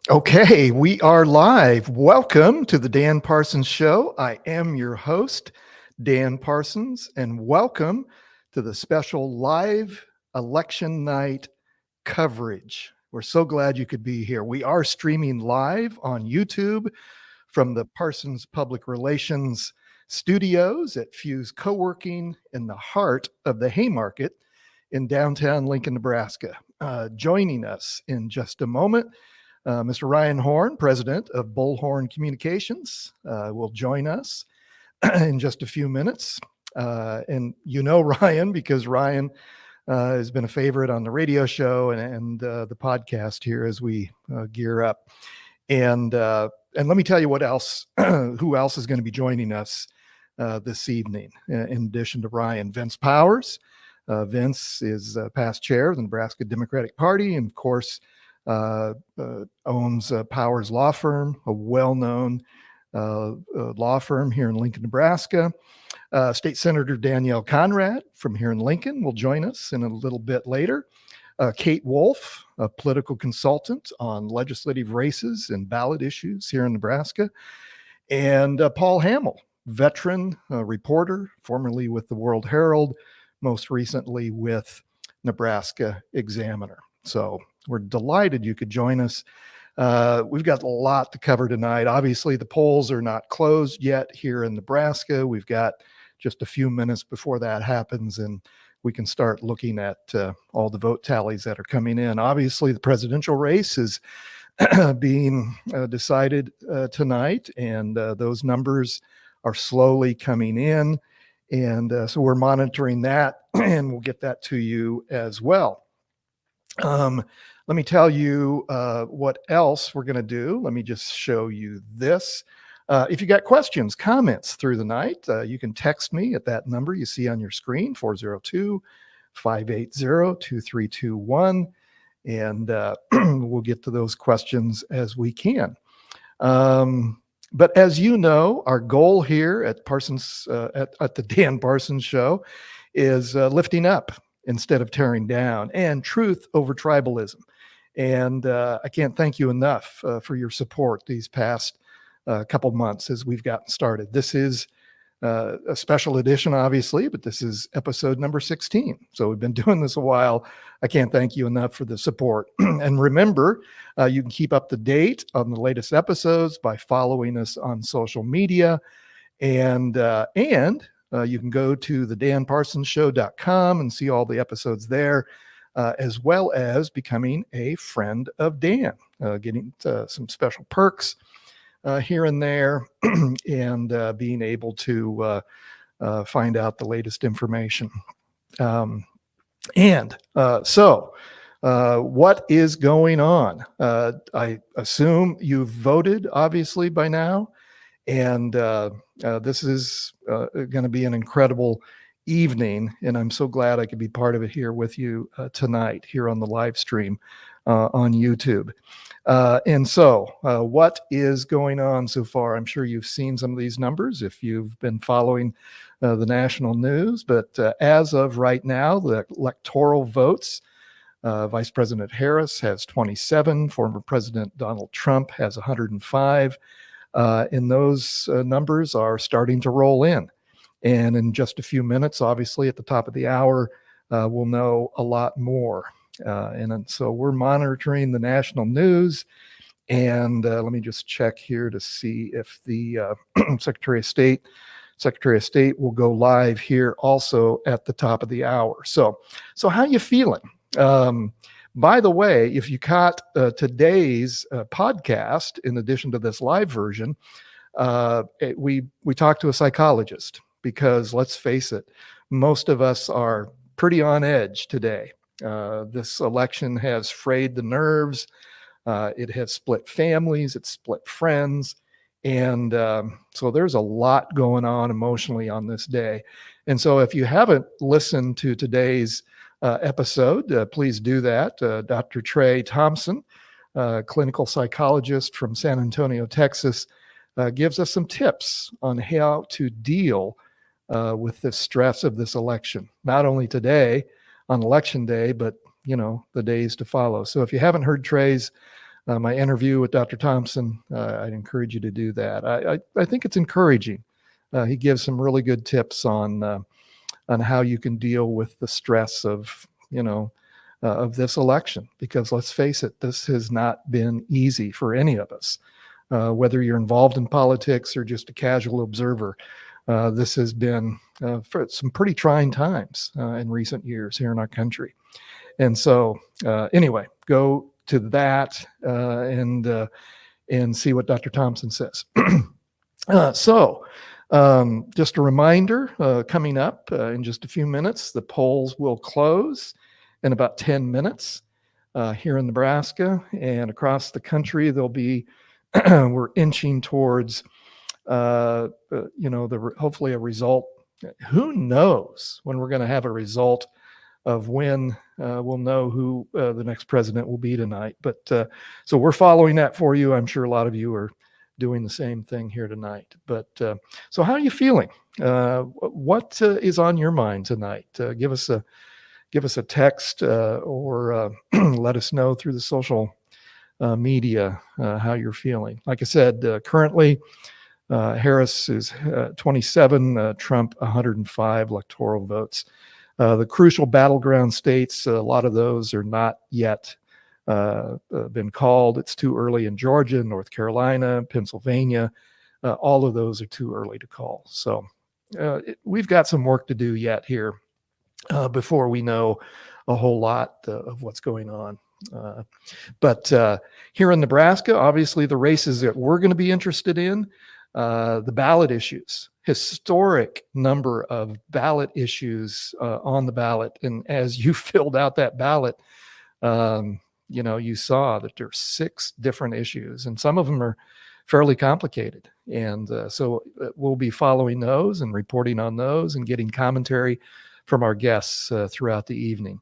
Okay, we are live. Welcome to the Dan Parsons Show. I am your host, Dan Parsons, and welcome to the special live election night coverage. We're so glad you could be here. We are streaming live on YouTube from the Parsons Public Relations studios at Fuse Co-working in the heart of the Haymarket in downtown Lincoln, Nebraska. Joining us in just a moment, Mr. Ryan Horn, president of Bullhorn Communications, will join us in just a few minutes. And you know Ryan because Ryan has been a favorite on the radio show and the podcast here as we gear up. And let me tell you what else, who else is going to be joining us this evening, in addition to Ryan. Vince Powers. Vince is past chair of the Nebraska Democratic Party, and of course, owns Powers Law Firm, a well-known law firm here in Lincoln, Nebraska. State Senator Danielle Conrad from here in Lincoln will join us in a little bit later. Kate Wolf, a political consultant on legislative races and ballot issues here in Nebraska. And Paul Hamill, veteran reporter, formerly with the World Herald, most recently with Nebraska Examiner. So we're delighted you could join us. We've got a lot to cover tonight. Obviously, the polls are not closed yet here in Nebraska. We've got just a few minutes before that happens, and we can start looking at all the vote tallies that are coming in. Obviously, the presidential race is being decided tonight, and those numbers are slowly coming in. And so we're monitoring that, and we'll get that to you as well. Let me tell you what else we're going to do. Let me just show you this. If you got questions, comments through the night, you can text me at that number you see on your screen, 402-580-2321, and we'll get to those questions as we can. But as you know, our goal here at Parsons, at the Dan Parsons Show is lifting up instead of tearing down, and truth over tribalism. And I can't thank you enough for your support these past couple months as we've gotten started. This is a special edition, obviously, but this is episode number 16. So we've been doing this a while. I can't thank you enough for the support. And remember, you can keep up to date on the latest episodes by following us on social media. And you can go to the danparsonsshow.com and see all the episodes there, as well as becoming a friend of Dan, getting some special perks here and there, and being able to find out the latest information. So what is going on? I assume you've voted, obviously, by now. And this is going to be an incredible evening, and I'm so glad I could be part of it here with you tonight, here on the live stream on YouTube. And so what is going on so far? I'm sure you've seen some of these numbers if you've been following the national news, but as of right now, the electoral votes, Vice President Harris has 27, former President Donald Trump has 105. And those numbers are starting to roll in. And in just a few minutes, obviously at the top of the hour, we'll know a lot more. And so we're monitoring the national news. And let me just check here to see if the Secretary of State will go live here also at the top of the hour. So how you feeling? By the way, if you caught today's podcast, in addition to this live version, we talked to a psychologist because, let's face it, most of us are pretty on edge today. This election has frayed the nerves. It has split families. It's split friends. And so there's a lot going on emotionally on this day. And so if you haven't listened to today's episode, please do that. Dr. Trey Thompson, clinical psychologist from San Antonio, Texas, gives us some tips on how to deal with the stress of this election, not only today on election day, but the days to follow. So if you haven't heard Trey's my interview with Dr. Thompson, I'd encourage you to do that. I think it's encouraging. He gives some really good tips on how you can deal with the stress of this election, because let's face it, this has not been easy for any of us. Whether you're involved in politics or just a casual observer, this has been for some pretty trying times in recent years here in our country. And so, anyway, go to that and see what Dr. Thompson says. Just a reminder, coming up in just a few minutes, the polls will close in about 10 minutes here in Nebraska, and across the country. There'll be we're inching towards hopefully a result. Who knows when we're going to have a result of when we'll know who the next president will be tonight. But so we're following that for you. I'm sure a lot of you are doing the same thing here tonight. But so how are you feeling? What is on your mind tonight? Give us a text or let us know through the social media how you're feeling. Like I said, currently Harris is 27, Trump 105 electoral votes. The crucial battleground states, a lot of those are not yet been called. It's too early in Georgia, North Carolina, Pennsylvania. All of those are too early to call. So we've got some work to do yet here before we know a whole lot of what's going on. But here in Nebraska, obviously the races that we're going to be interested in, the ballot issues, historic number of ballot issues on the ballot. And as you filled out that ballot, you saw that there are 6 different issues, and some of them are fairly complicated. And so we'll be following those and reporting on those and getting commentary from our guests throughout the evening.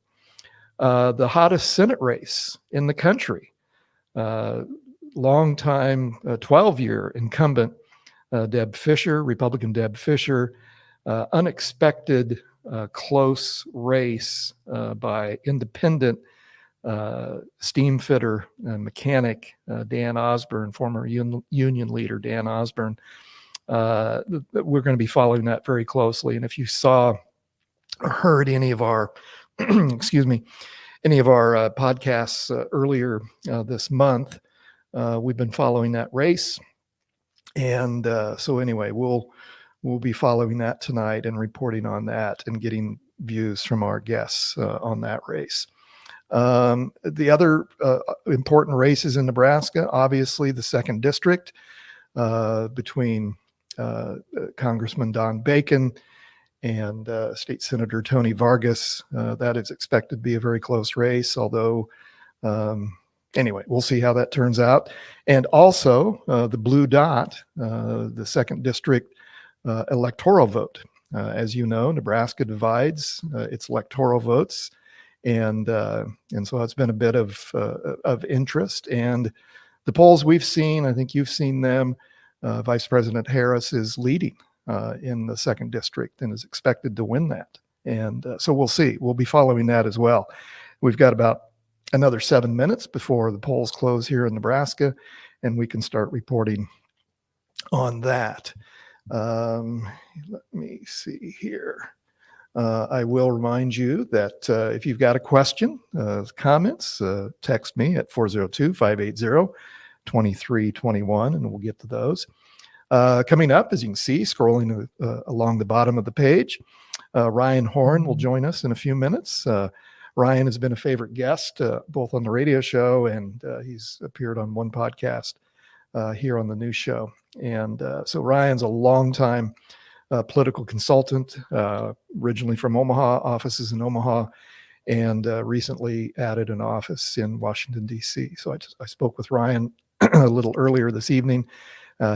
The hottest Senate race in the country, longtime 12-year incumbent Deb Fischer, Republican Deb Fischer, unexpected close race by independent steam fitter and mechanic Dan Osborne, former union leader Dan Osborne. We're going to be following that very closely. And if you saw or heard any of our, any of our podcasts earlier this month, we've been following that race. And so anyway, we'll be following that tonight and reporting on that and getting views from our guests on that race. The other important races in Nebraska, obviously the 2nd District between Congressman Don Bacon and State Senator Tony Vargas. That is expected to be a very close race, although anyway, we'll see how that turns out. And also the blue dot, the 2nd District electoral vote. As you know, Nebraska divides its electoral votes. And so it's been a bit of interest. And the polls we've seen, I think you've seen them, Vice President Harris is leading in the 2nd District and is expected to win that. And so we'll see. We'll be following that as well. We've got about another 7 minutes before the polls close here in Nebraska, and we can start reporting on that. Let me see here. I will remind you that if you've got a question, comments, text me at 402-580-2321, and we'll get to those. Coming up, as you can see, scrolling along the bottom of the page, Ryan Horn will join us in a few minutes. Ryan has been a favorite guest, both on the radio show, and he's appeared on one podcast here on the news show. And so Ryan's a longtime political consultant, originally from Omaha, offices in Omaha, and recently added an office in Washington, D.C. So I spoke with Ryan a little earlier this evening.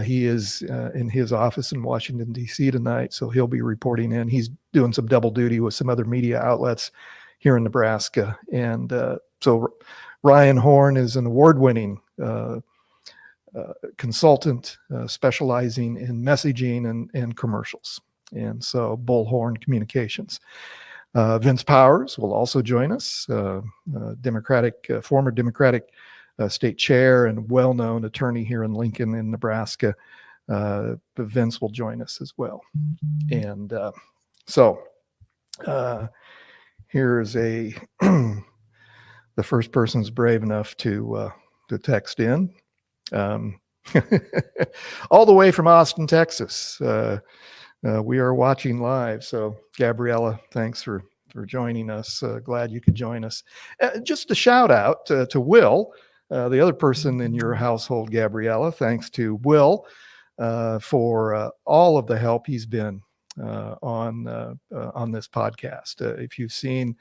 He is in his office in Washington, D.C. tonight, so he'll be reporting in. He's doing some double duty with some other media outlets here in Nebraska. And so Ryan Horn is an award-winning consultant specializing in messaging and commercials. And so Bullhorn Communications. Vince Powers will also join us, former Democratic state chair and well-known attorney here in Lincoln in Nebraska. Vince will join us as well. And so here's the first person's brave enough to text in. All the way from Austin, Texas. We are watching live. So Gabriella, thanks for joining us. Glad you could join us. Just a shout out to Will, the other person in your household, Gabriella. Thanks to Will for all of the help he's been on this podcast. If you've seen,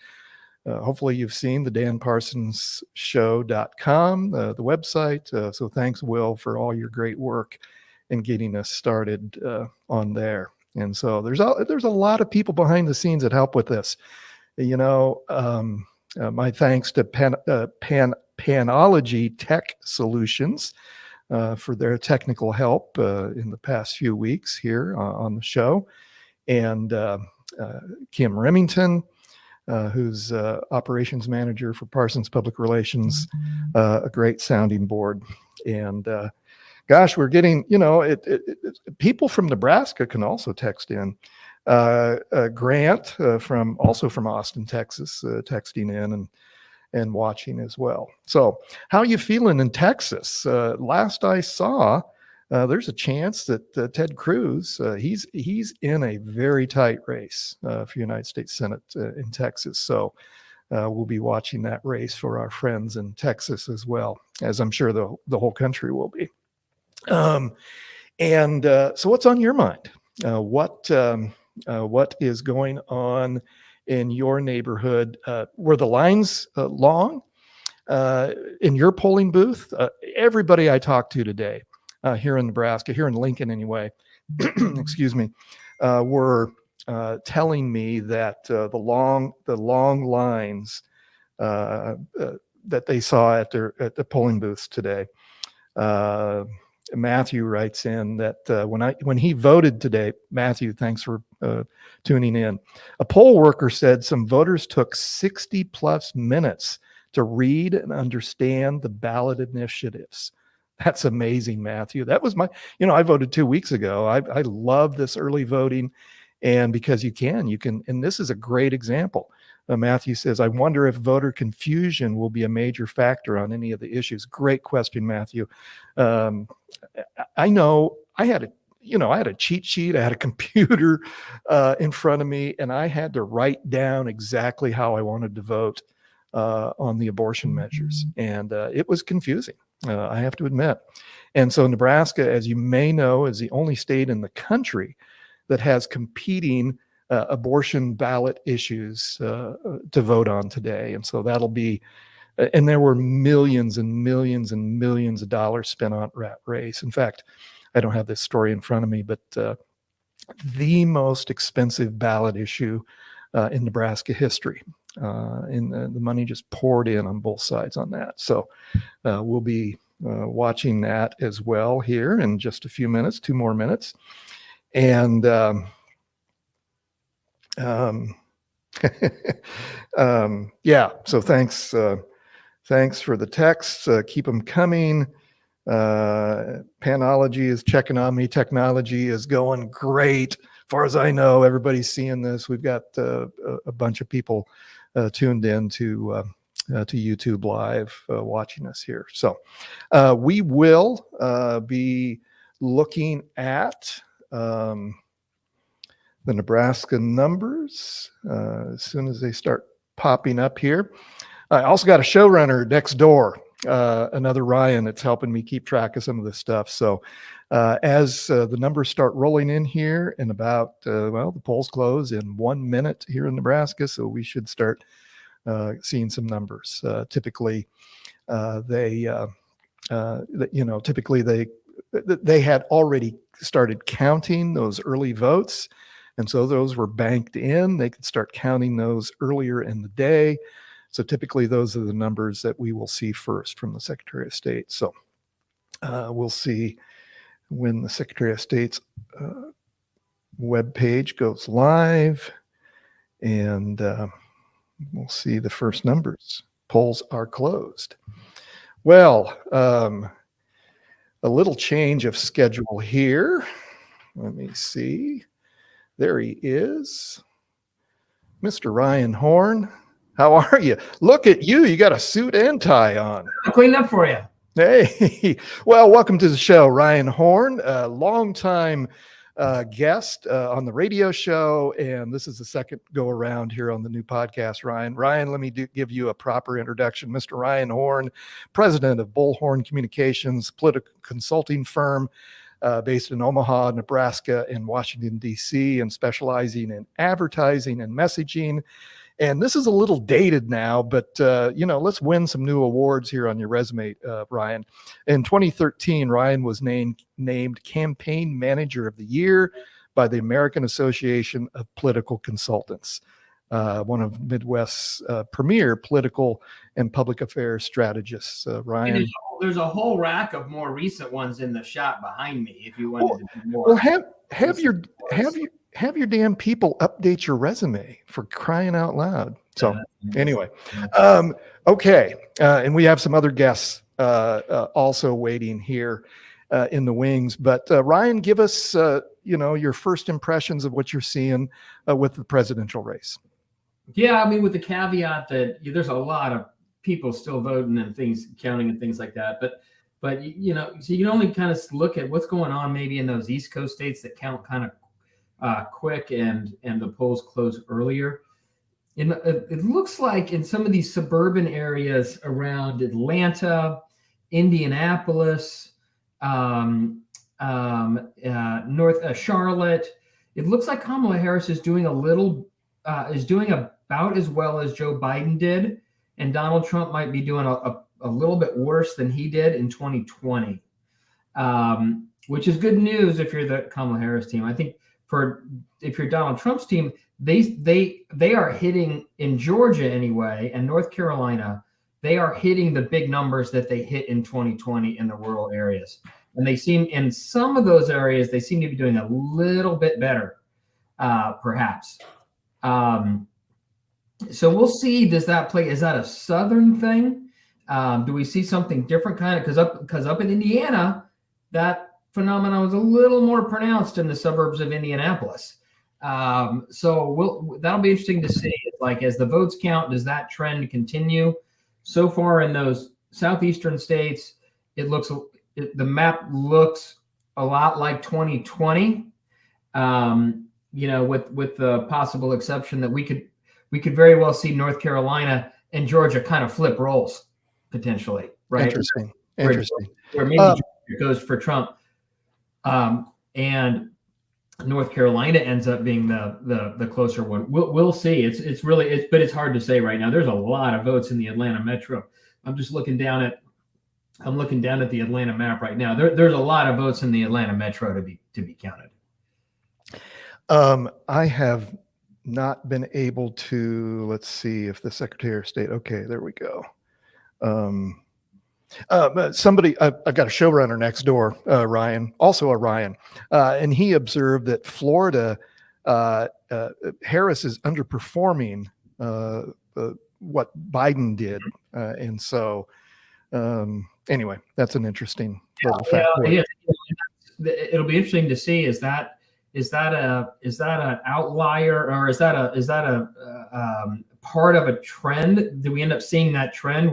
hopefully you've seen the danparsonsshow.com, the website. So thanks, Will, for all your great work in getting us started on there. And so there's a lot of people behind the scenes that help with this. My thanks to Panology Tech Solutions for their technical help in the past few weeks here on the show. And Kim Remington, who's operations manager for Parsons Public Relations, a great sounding board. And gosh, we're getting, people from Nebraska can also text in. Grant from Austin, Texas, texting in and watching as well. So how are you feeling in Texas? Last I saw, there's a chance that Ted Cruz, he's in a very tight race for United States Senate in Texas. So we'll be watching that race for our friends in Texas as well, as I'm sure the whole country will be. So what's on your mind? What is going on in your neighborhood? Were the lines long in your polling booth? Everybody I talked to today here in Nebraska, here in Lincoln anyway, excuse me, were telling me that the long lines that they saw at the polling booths today. Matthew writes in that when he voted today, Matthew, thanks for tuning in. A poll worker said some voters took 60 plus minutes to read and understand the ballot initiatives. That's amazing, Matthew. That was I voted 2 weeks ago. I love this early voting, and because you can, and this is a great example. Matthew says, I wonder if voter confusion will be a major factor on any of the issues. Great question, Matthew. I know I had a cheat sheet. I had a computer in front of me, and I had to write down exactly how I wanted to vote on the abortion measures. And it was confusing, I have to admit. And so Nebraska, as you may know, is the only state in the country that has competing abortion ballot issues to vote on today. And so that'll be, and there were millions and millions and millions of dollars spent on that race. In fact, I don't have this story in front of me, but the most expensive ballot issue in Nebraska history. And the money just poured in on both sides on that. So we'll be watching that as well here in just a few minutes, 2 more minutes. And yeah, so thanks for the texts. Keep them coming. Panology is checking on me. Technology is going great. As far as I know, everybody's seeing this. We've got a bunch of people tuned in to YouTube Live watching us here. So we will be looking at the Nebraska numbers as soon as they start popping up here. I also got a showrunner next door, another Ryan, that's helping me keep track of some of this stuff. So as the numbers start rolling in here in about, the polls close in 1 minute here in Nebraska, so we should start seeing some numbers. Typically, they had already started counting those early votes. And so those were banked in. They could start counting those earlier in the day. So typically those are the numbers that we will see first from the Secretary of State. So we'll see when the Secretary of State's webpage goes live, and we'll see the first numbers. Polls are closed. Well, a little change of schedule here. Let me see. There he is. Mr. Ryan Horn. How are you? Look at you. You got a suit and tie on. I'll clean up for you. Hey, well, welcome to the show, Ryan Horn, a longtime guest on the radio show, and this is the second go around here on the new podcast, Ryan. Ryan, let me give you a proper introduction. Mr. Ryan Horn, president of Bullhorn Communications, political consulting firm based in Omaha, Nebraska, and Washington, D.C., and specializing in advertising and messaging. And this is a little dated now, but, let's win some new awards here on your resume, Ryan. In 2013, Ryan was named Campaign Manager of the Year by the American Association of Political Consultants, one of Midwest's premier political and public affairs strategists. Ryan. There's a whole rack of more recent ones in the shop behind me if you wanted to do more. Well, have your damn people update your resume, for crying out loud. So anyway, okay. And we have some other guests also waiting here in the wings. But Ryan, give us, your first impressions of what you're seeing with the presidential race. Yeah, I mean, with the caveat that there's a lot of people still voting and things counting and things like that. But so you can only kind of look at what's going on maybe in those East Coast states that count kind of quick and the polls close earlier. It looks like in some of these suburban areas around Atlanta, Indianapolis, North Charlotte, it looks like Kamala Harris is doing about as well as Joe Biden did, and Donald Trump might be doing a little bit worse than he did in 2020, which is good news if you're the Kamala Harris team. I think if you're Donald Trump's team, they are hitting in Georgia anyway, and North Carolina, they are hitting the big numbers that they hit in 2020 in the rural areas. And they seem, in some of those areas, they seem to be doing a little bit better, perhaps. So we'll see. Does that play? Is that a Southern thing? Do we see something different kind of, because up in Indiana, that phenomenon was a little more pronounced in the suburbs of Indianapolis. So that'll be interesting to see. Like, as the votes count, does that trend continue? So far in those southeastern states, the map looks a lot like 2020. With the possible exception that we could very well see North Carolina and Georgia kind of flip roles potentially, right? Interesting. Where maybe Georgia goes for Trump. And North Carolina ends up being the closer one. We'll see. But it's hard to say right now. There's a lot of votes in the Atlanta metro. I'm looking down at the Atlanta map right now. There's a lot of votes in the Atlanta metro to be counted. I have not been able to. Let's see if the Secretary of State. Okay, there we go. Somebody, I've got a showrunner next door, Ryan, also a Ryan, and he observed that Florida, Harris is underperforming what Biden did, and so anyway, that's an interesting little fact. Yeah. It'll be interesting to see. Is that an outlier, or is that a part of a trend? Do we end up seeing that trend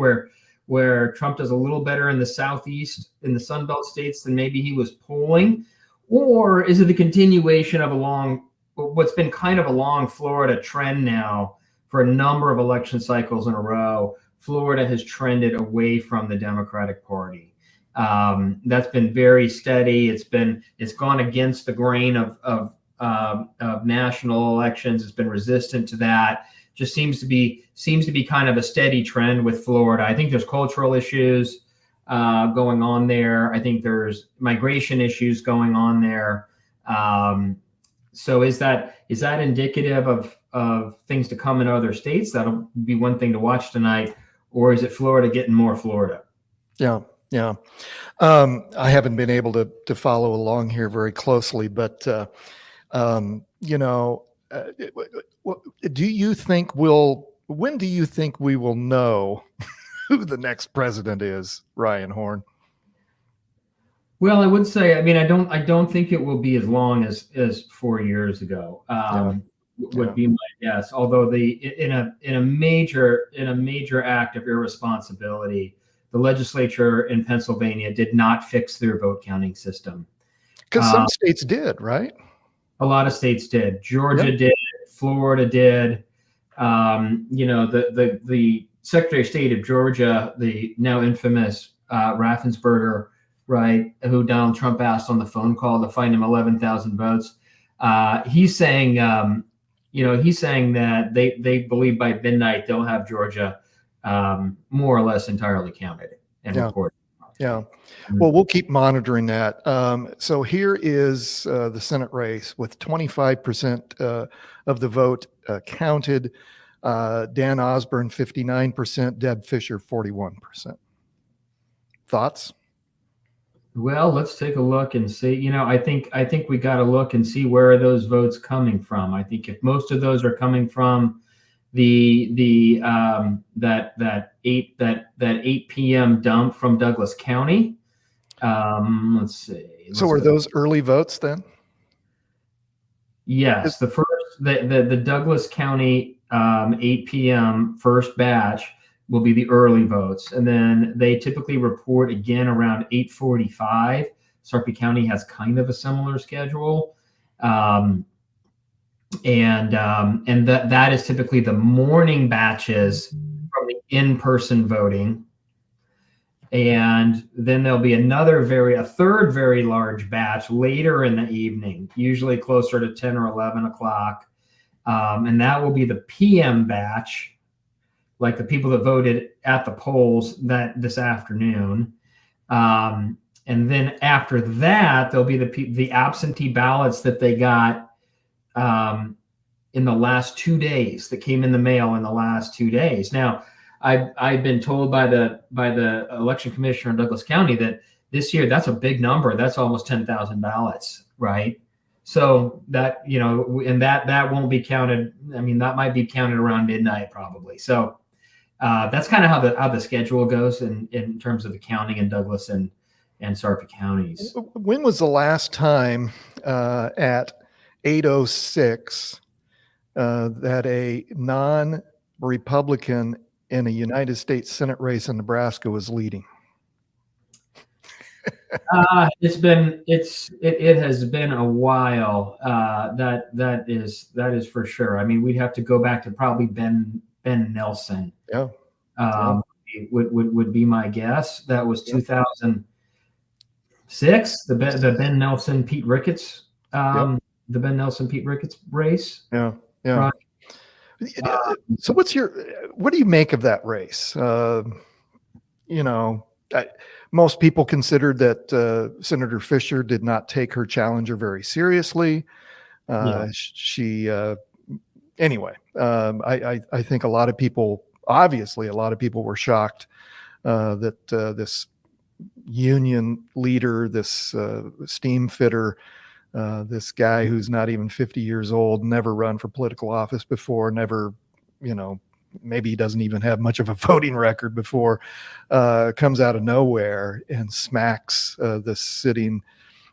where Trump does a little better in the Southeast, in the Sun Belt states, than maybe he was polling? Or is it the continuation of what's been kind of a long Florida trend now for a number of election cycles in a row? Florida has trended away from the Democratic Party. That's been very steady. It's gone against the grain of national elections. It's been resistant to that. Just seems to be kind of a steady trend with Florida. I think there's cultural issues going on there. I think there's migration issues going on there. So is that indicative of things to come in other states? That'll be one thing to watch tonight. Or is it Florida getting more Florida? Yeah. I haven't been able to follow along here very closely, but do you think when do you think we will know who the next president is, Ryan Horn. Well, I would say, I mean, I don't think it will be as long as 4 years ago. Would Yeah. be my guess. Although in a major act of irresponsibility, the legislature in Pennsylvania did not fix their vote counting system. Because some states did, right? A lot of states did. Georgia Yep. did. Florida did. The Secretary of State of Georgia, the now infamous Raffensperger, right, who Donald Trump asked on the phone call to find him 11,000 votes. He's saying, he's saying that they believe by midnight they'll have Georgia more or less entirely counted and reported. Yeah. Well, we'll keep monitoring that. So here is the Senate race with 25% of the vote counted. Dan Osborne, 59%, Deb Fisher, 41%. Thoughts? Well, let's take a look and see. I think we got to look and see where are those votes coming from. I think if most of those are coming from that 8 p.m. dump from Douglas County. Let's see. So are those early votes then? Yes, the Douglas County 8 p.m. first batch will be the early votes, and then they typically report again around 8:45. Sarpy County has kind of a similar schedule, and that is typically the morning batches from the in-person voting, and then there'll be a third very large batch later in the evening, usually closer to 10 or 11 o'clock, and that will be the PM batch, like the people that voted at the polls this afternoon. And then after that, there'll be the absentee ballots that they got in the last 2 days, that came in the mail in the last 2 days. Now, I've been told by the election commissioner in Douglas County that this year, that's a big number. That's almost 10,000 ballots, right? So that, and that won't be counted. I mean, that might be counted around midnight probably. So that's kind of how the schedule goes in terms of the counting in Douglas and Sarpy counties. When was the last time at 8:06 that a non-Republican in a United States Senate race in Nebraska was leading? It has been a while. That is for sure. I mean, we'd have to go back to probably Ben Nelson. Yeah. Would be my guess. That was 2006. The Ben Nelson Pete Ricketts. The Ben Nelson Pete Ricketts race. Yeah. Right. So what do you make of that race? Most people considered that Senator Fisher did not take her challenger very seriously. Anyway, I think a lot of people were shocked that this union leader, this steam fitter, this guy who's not even 50 years old, never run for political office before, never, maybe he doesn't even have much of a voting record before, comes out of nowhere and smacks the sitting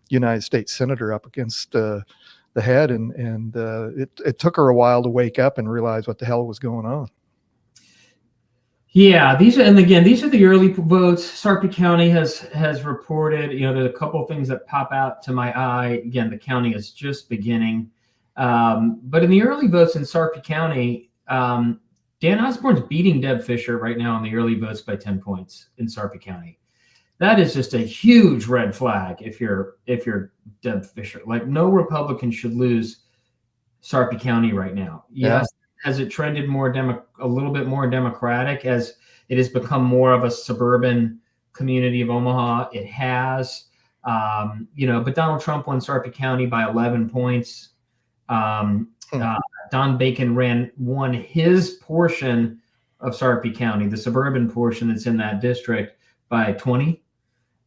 United States senator up against the head. And it took her a while to wake up and realize what the hell was going on. Yeah, these are the early votes. Sarpy County has reported, there's a couple of things that pop out to my eye. Again, the county is just beginning. But in the early votes in Sarpy County, Dan Osborne's beating Deb Fisher right now in the early votes by 10 points in Sarpy County. That is just a huge red flag if you're Deb Fisher. Like, no Republican should lose Sarpy County right now. Yes. Has it trended a little bit more democratic as it has become more of a suburban community of Omaha? It has, but Donald Trump won Sarpy County by 11 points. Don Bacon won his portion of Sarpy County, the suburban portion that's in that district, by 20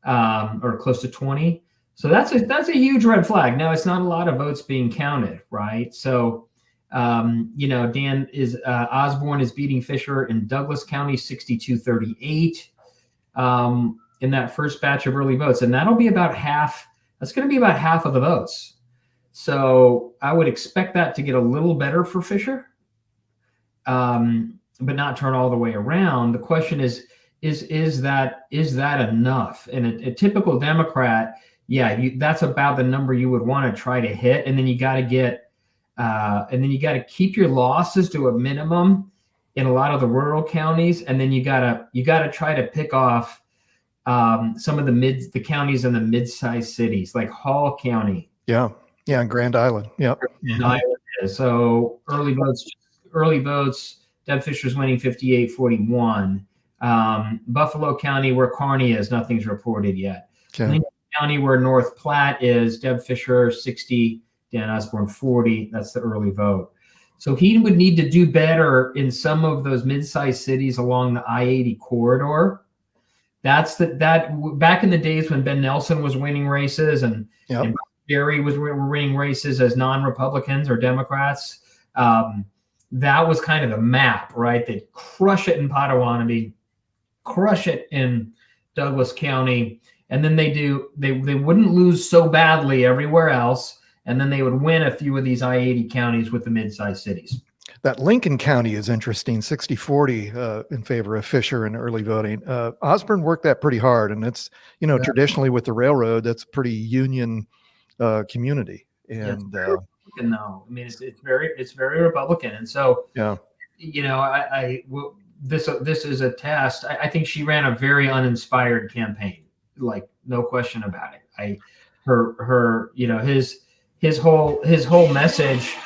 or close to 20. So that's a huge red flag. Now, it's not a lot of votes being counted, right? So Dan is Osborne is beating Fisher in Douglas County 62-38 in that first batch of early votes, and that'll be about half. That's going to be about half of the votes. So I would expect that to get a little better for Fisher, but not turn all the way around. The question is that enough? And a typical Democrat, that's about the number you would want to try to hit, and then you got to keep your losses to a minimum in a lot of the rural counties, and then you got to try to pick off some of the counties in the mid-sized cities like Hall County. Yeah, and Grand Island. Yep. Grand Island is. So early votes. Deb Fisher's winning 58-41. Buffalo County, where Kearney is, nothing's reported yet. Okay. Lincoln County, where North Platte is, Deb Fisher 60, Dan Osborne 40. That's the early vote. So he would need to do better in some of those mid-sized cities along the I-80 corridor. That's back in the days when Ben Nelson was winning races and Jerry were winning races as non-Republicans or Democrats. That was kind of the map, right? They'd crush it in Potawatomi, crush it in Douglas County, and then they wouldn't lose so badly everywhere else, and then they would win a few of these I-80 counties with the mid-sized cities. That Lincoln County is interesting, 60-40 in favor of Fisher in early voting. Osborne worked that pretty hard, and it's, traditionally with the railroad, that's a pretty union community. And no, I mean, it's very Republican. And so, this is a test. I think she ran a very uninspired campaign, like no question about it. His whole message,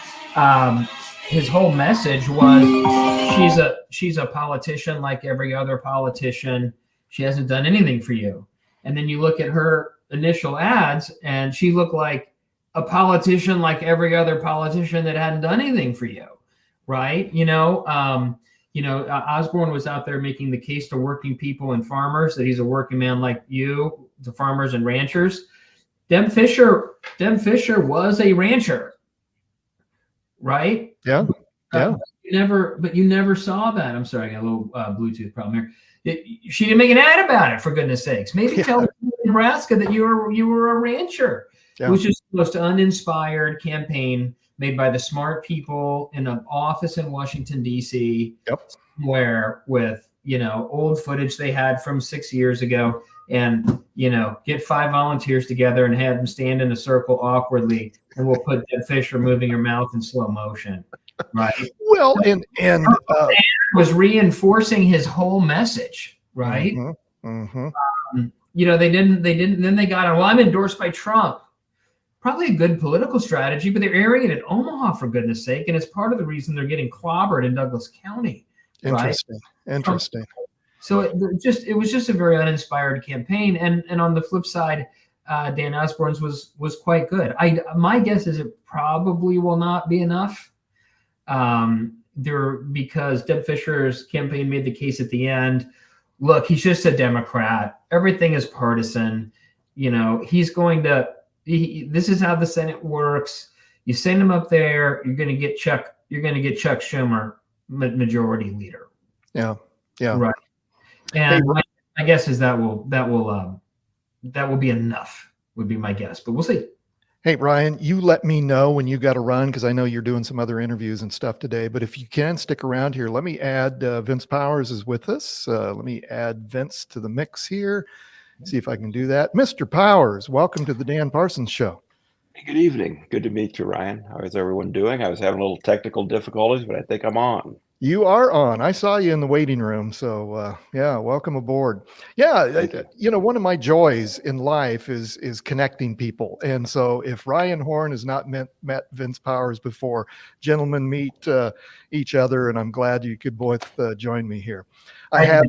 was she's a politician like every other politician. She hasn't done anything for you. And then you look at her initial ads, and she looked like a politician like every other politician that hadn't done anything for you, right? Osborne was out there making the case to working people and farmers that he's a working man like you, the farmers and ranchers. Deb Fisher was a rancher, right? Yeah. You never saw that. I'm sorry, I got a little Bluetooth problem here. She didn't make an ad about it, for goodness sakes. Maybe tell people in Nebraska that you were a rancher. Yeah. It was just the most uninspired campaign made by the smart people in an office in Washington, D.C. Yep. Somewhere with, old footage they had from 6 years ago, and, get 5 volunteers together and have them stand in a circle awkwardly, and we'll put Deb Fisher moving her mouth in slow motion. Right. Well, and was reinforcing his whole message, right? Mm-hmm. They didn't. Then they got on. Well, I'm endorsed by Trump. Probably a good political strategy, but they're airing it in Omaha, for goodness sake, and it's part of the reason they're getting clobbered in Douglas County. Interesting. So it was just a very uninspired campaign, and on the flip side, Dan Osborne's was quite good. My guess is it probably will not be enough. Because Deb Fisher's campaign made the case at the end. Look, he's just a Democrat. Everything is partisan. He's going to. This is how the Senate works. You send him up there, you're going to get Chuck Schumer, majority leader. Yeah. Right. And my guess is that will be enough. Would be my guess, but we'll see. Hey, Ryan, you let me know when you got to run, because I know you're doing some other interviews and stuff today. But if you can stick around here, let me add Vince Powers is with us. Let me add Vince to the mix here. See if I can do that. Mr. Powers, welcome to the Dan Parsons Show. Good evening. Good to meet you, Ryan. How is everyone doing? I was having a little technical difficulties, but I think I'm on. You are on. I saw you in the waiting room. So welcome aboard. Yeah. One of my joys in life is connecting people. And so if Ryan Horn has not met Vince Powers before, gentlemen meet each other. And I'm glad you could both join me here. I have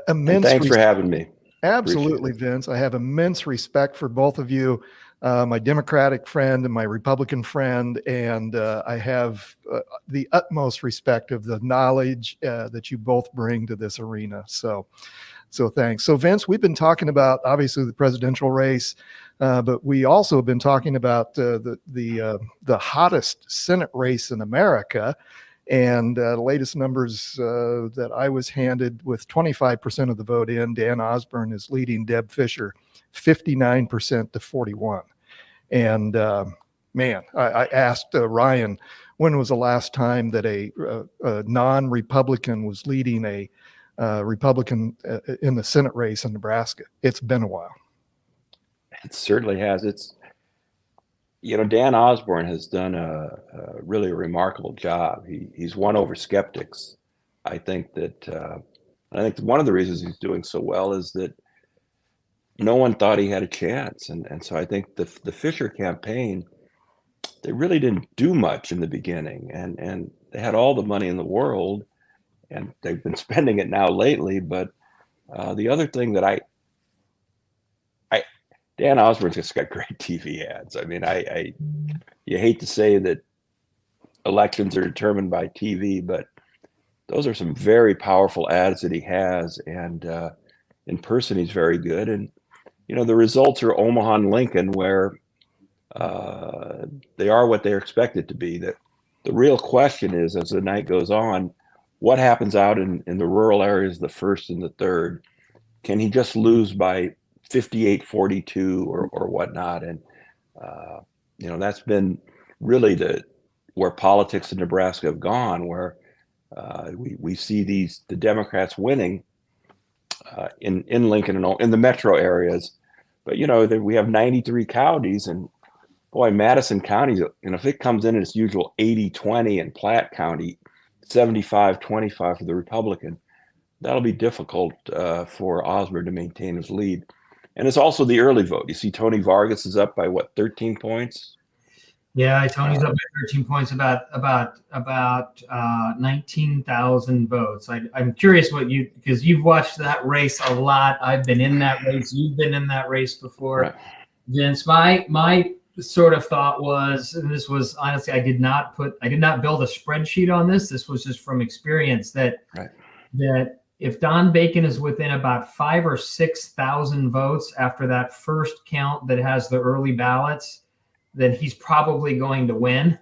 immense. Thanks for having me. Absolutely, Vince. I have immense respect for both of you, my Democratic friend and my Republican friend, and I have the utmost respect of the knowledge that you both bring to this arena. So So thanks. So Vince, we've been talking about obviously the presidential race, but we also have been talking about the hottest Senate race in America. And the latest numbers that I was handed, with 25% of the vote in, Dan Osborne is leading Deb Fischer 59% to 41. And man, I asked Ryan, when was the last time that a non-Republican was leading a Republican in the Senate race in Nebraska? It's been a while. It certainly has. It's, Dan Osborne has done a really remarkable job. He's won over skeptics. I think one of the reasons he's doing so well is that no one thought he had a chance. And so I think the Fischer campaign, they really didn't do much in the beginning, and they had all the money in the world, and they've been spending it now lately. But the other thing that Dan Osborne's just got great TV ads. I mean, you hate to say that elections are determined by TV, but those are some very powerful ads that he has. And in person, he's very good. And, the results are Omaha and Lincoln, where they are what they're expected to be. That the real question is, as the night goes on, what happens out in the rural areas, the first and the third? Can he just lose by 58-42 or whatnot? And that's been really where politics in Nebraska have gone, where we see the Democrats winning in Lincoln and in the metro areas. But we have 93 counties, and boy, Madison County, if it comes in its usual 80-20, and Platte County 75-25 for the Republican, that'll be difficult for Osborne to maintain his lead. And it's also the early vote. You see Tony Vargas is up by 13 points? Yeah, Tony's up by 13 points, about 19,000 votes. I'm curious because you've watched that race a lot. I've been in that race. You've been in that race before, right. Vince. My sort of thought was, and this was honestly, I did not build a spreadsheet on this. This was just from experience that if Don Bacon is within about 5,000 or 6,000 votes after that first count that has the early ballots, then he's probably going to win.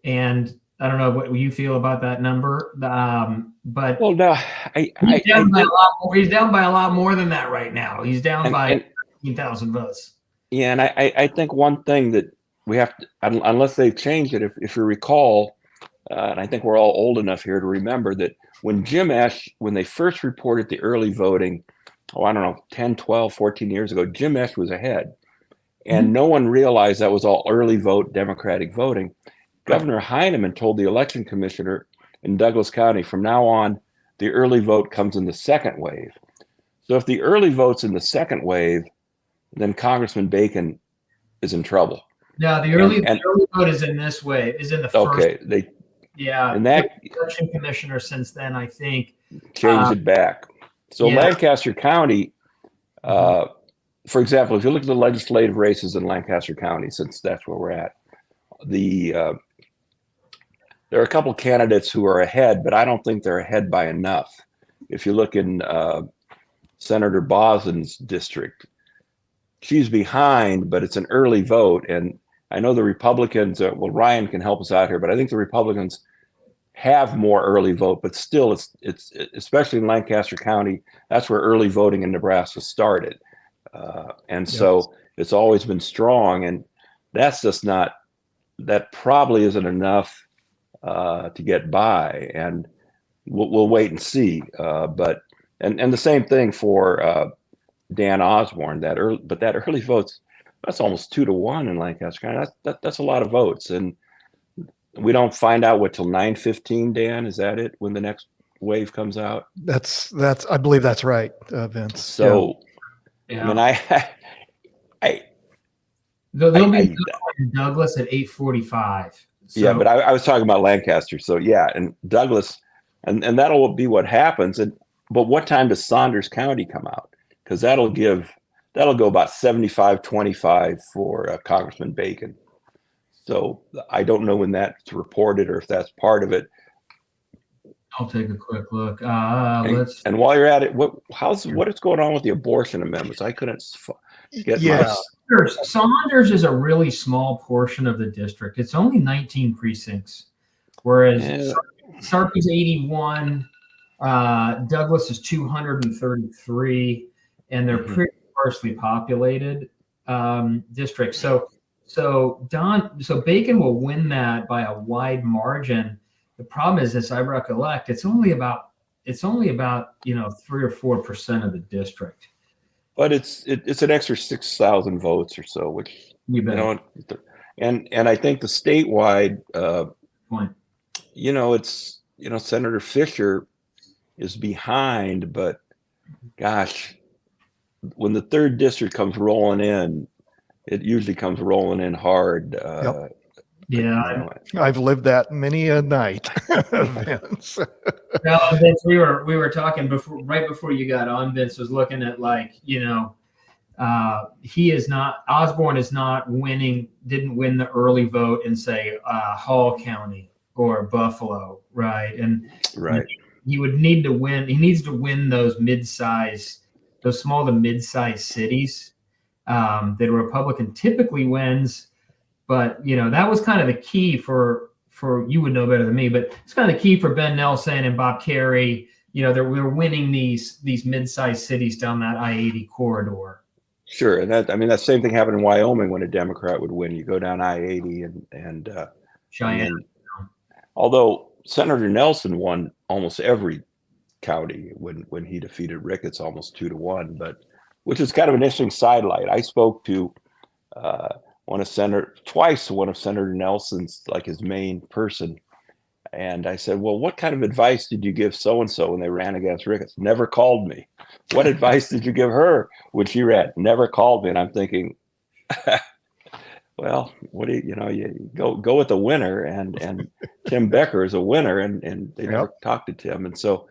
And I don't know what you feel about that number, but well, no, he's down by a lot more. He's down by a lot more than that right now. He's down by 13,000 votes. Yeah, and I think one thing that we have to, unless they've changed it, if you recall, and I think we're all old enough here to remember that when Jim Esch, when they first reported the early voting, 10, 12, 14 years ago, Jim Esch was ahead. And no one realized that was all early vote Democratic voting. Governor Heineman told the election commissioner in Douglas County, from now on, the early vote comes in the second wave. So if the early vote's in the second wave, then Congressman Bacon is in trouble. No, the early vote is in this wave, is in the first. Okay, and that election commissioner since then, I think, changed it back. So Lancaster County, for example, if you look at the legislative races in Lancaster County, since that's where we're at, there are a couple candidates who are ahead, but I don't think they're ahead by enough. If you look in Senator Bosden's district, she's behind, but it's an early vote. And I know the Republicans, Ryan can help us out here, but I think the Republicans have more early vote, but still it's especially in Lancaster County, that's where early voting in Nebraska started. So it's always been strong, and that's just that probably isn't enough to get by, and we'll wait and see. But the same thing for Dan Osborne, that early votes, that's almost 2-1 in Lancaster County. That's a lot of votes, and we don't find out till 9:15. Dan, is that it when the next wave comes out? That's I believe that's right, Vince. So. Yeah. I mean, they'll be in Douglas at 8:45. So. Yeah, but I was talking about Lancaster. So yeah, and Douglas, and that'll be what happens. But what time does Saunders County come out? Because that'll go about 75-25 for Congressman Bacon. So I don't know when that's reported or if that's part of it. I'll take a quick look. And while you're at it, what is going on with the abortion amendments? I couldn't get Yeah. Saunders is a really small portion of the district. It's only 19 precincts, whereas Sarpy's 81, Douglas is 233, and they're pretty sparsely populated districts. So Bacon will win that by a wide margin. The problem is, as I recollect, it's only about 3 or 4% of the district. But it's an extra 6,000 votes or so, which and I think the statewide point. Senator Fisher is behind, but gosh, when the 3rd district comes rolling in, it usually comes rolling in hard. Yeah, I've lived that many a night. Vince. No, Vince, we were talking right before you got on. Vince was looking at Osborne is not winning, didn't win the early vote in say Hall County or Buffalo, right? And he would need to win. He needs to win those small to mid-size cities that a Republican typically wins. But that was kind of the key for you would know better than me, but it's kind of the key for Ben Nelson and Bob Kerrey. We were winning these mid-sized cities down that I-80 corridor. Sure, and that same thing happened in Wyoming when a Democrat would win. You go down I-80 and Cheyenne. Although Senator Nelson won almost every county when he defeated Ricketts almost 2-1, but which is kind of an interesting sidelight. I spoke to one of Senator Nelson's, like his main person. And I said, well, what kind of advice did you give so-and-so when they ran against Ricketts? Never called me. What advice did you give her when she ran? Never called me. And I'm thinking, well, what do you go with the winner, and Tim Becker is a winner, and they never talked to Tim. And so,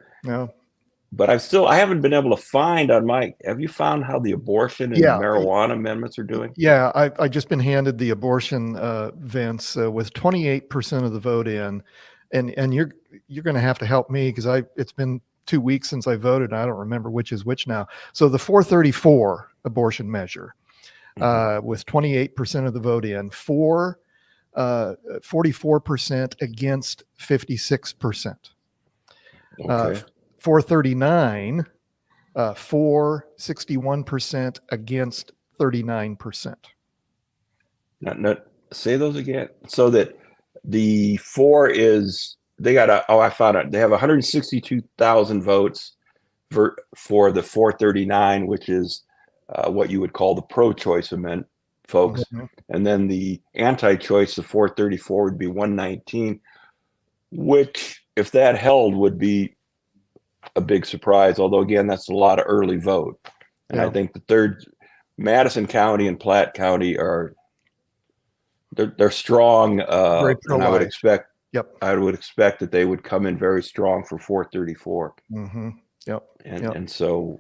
but I haven't been able to find have you found how the abortion and marijuana amendments are doing? Yeah, I just been handed the abortion, Vince, with 28% of the vote in, and you're going to have to help me because it's been 2 weeks since I voted. And I don't remember which is which now. So the 434 abortion measure, with 28% of the vote in, 44% against 56%. Okay. 439, 61% against 39%. Say those again. So that the 4 is, they got I found it. They have 162,000 votes for the 439, which is what you would call the pro-choice amendment, folks. And then the anti-choice, the 434, would be 119, which, if that held, would be a big surprise. Although again, that's a lot of early vote. And I think the third, Madison County and Platte County they're strong. And I would expect that they would come in very strong for 434. And so,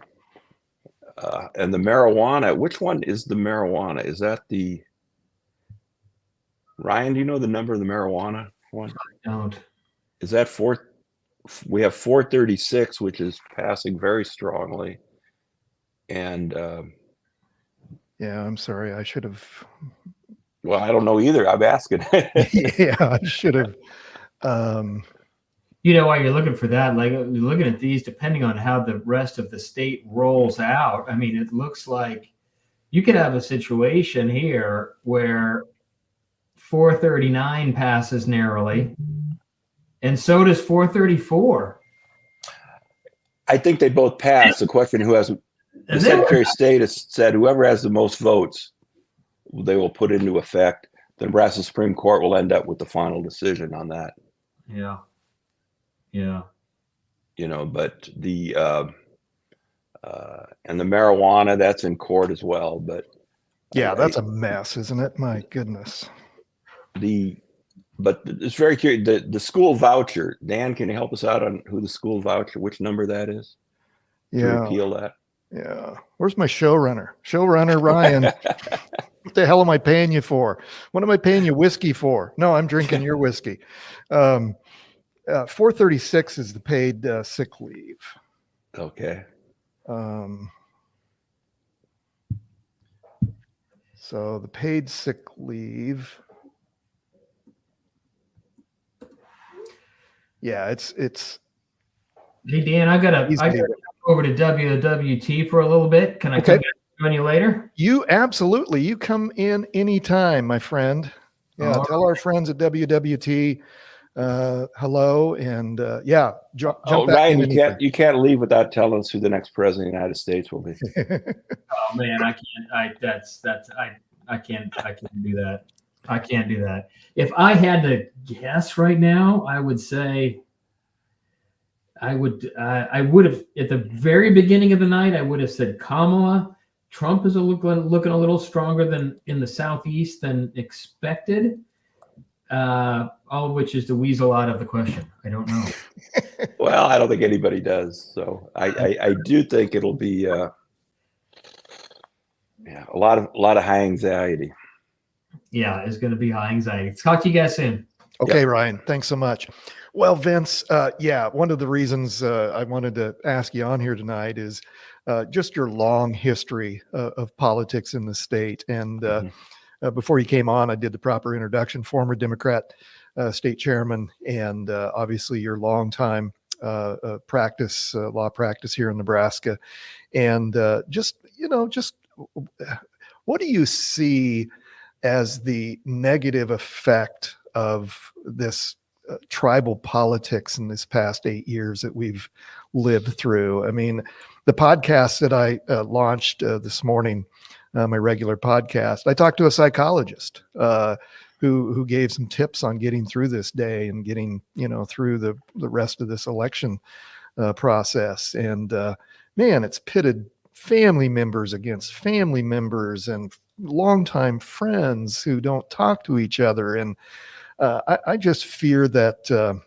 and the marijuana, which one is the marijuana? Is that Ryan, do you know the number of the marijuana one? I don't. Is that we have 436, which is passing very strongly. And I'm sorry. I should have. Well, I don't know either. I'm asking. Yeah, I should have. While you're looking for that, like you're looking at these, depending on how the rest of the state rolls out, I mean, it looks like you could have a situation here where 439 passes narrowly, and so does 434. I think they both pass. The question the Secretary of State has said whoever has the most votes, they will put into effect. The Nebraska Supreme Court will end up with the final decision on that. Yeah. But the and the marijuana, that's in court as well. But that's a mess, isn't it? My goodness. But it's very curious. The school voucher, Dan, can you help us out on who the school voucher, which number that is? To repeal that. Yeah. Where's my showrunner? Showrunner Ryan. What the hell am I paying you for? What am I paying you whiskey for? No, I'm drinking your whiskey. 436 is the paid sick leave. Okay. So the paid sick leave. Yeah, it's Hey Dan, I gotta easy. go over to WWT for a little bit. Can I Okay. join you later? You absolutely. You come in anytime, my friend. Yeah, All tell our friends at WWT hello, and jump Oh, back Ryan, in anytime. you can't leave without telling us who the next president of the United States will be. Oh man, I can't do that. I can't do that. If I had to guess right now, I would say I would have at the very beginning of the night I would have said Kamala. Trump is looking a little stronger than in the Southeast than expected. All of which is to weasel out of the question. I don't know. Well, I don't think anybody does. So I do think it'll be a lot of high anxiety. Yeah, it's going to be high anxiety. Talk to you guys soon. Okay, Yep. Ryan, thanks so much. Well, Vince, one of the reasons I wanted to ask you on here tonight is just your long history of politics in the state. And before you came on, I did the proper introduction, former Democrat state chairman, and obviously your longtime law practice here in Nebraska. And just what do you see as the negative effect of this tribal politics in this past 8 years that we've lived through? I mean, the podcast that I launched this morning, my regular podcast, I talked to a psychologist who gave some tips on getting through this day and getting, through the rest of this election process. And man, it's pitted family members against family members and longtime friends who don't talk to each other. And I just fear that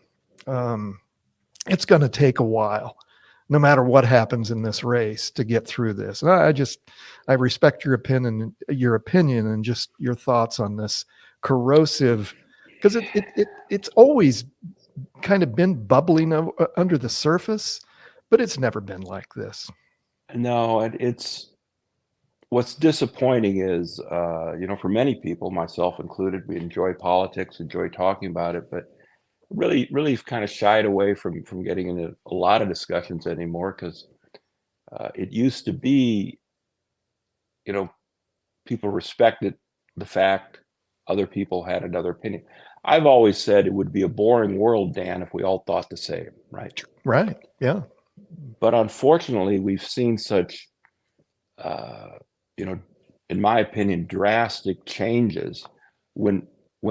it's going to take a while, no matter what happens in this race, to get through this. And I respect your opinion and just your thoughts on this corrosive, because it's always kind of been bubbling under the surface, but it's never been like this. No, it's what's disappointing is, for many people, myself included, we enjoy politics, enjoy talking about it, but really kind of shied away from getting into a lot of discussions anymore, because it used to be, people respected the fact other people had another opinion. I've always said it would be a boring world, Dan, if we all thought the same, right? Right. Yeah. But unfortunately, we've seen such, in my opinion, drastic changes when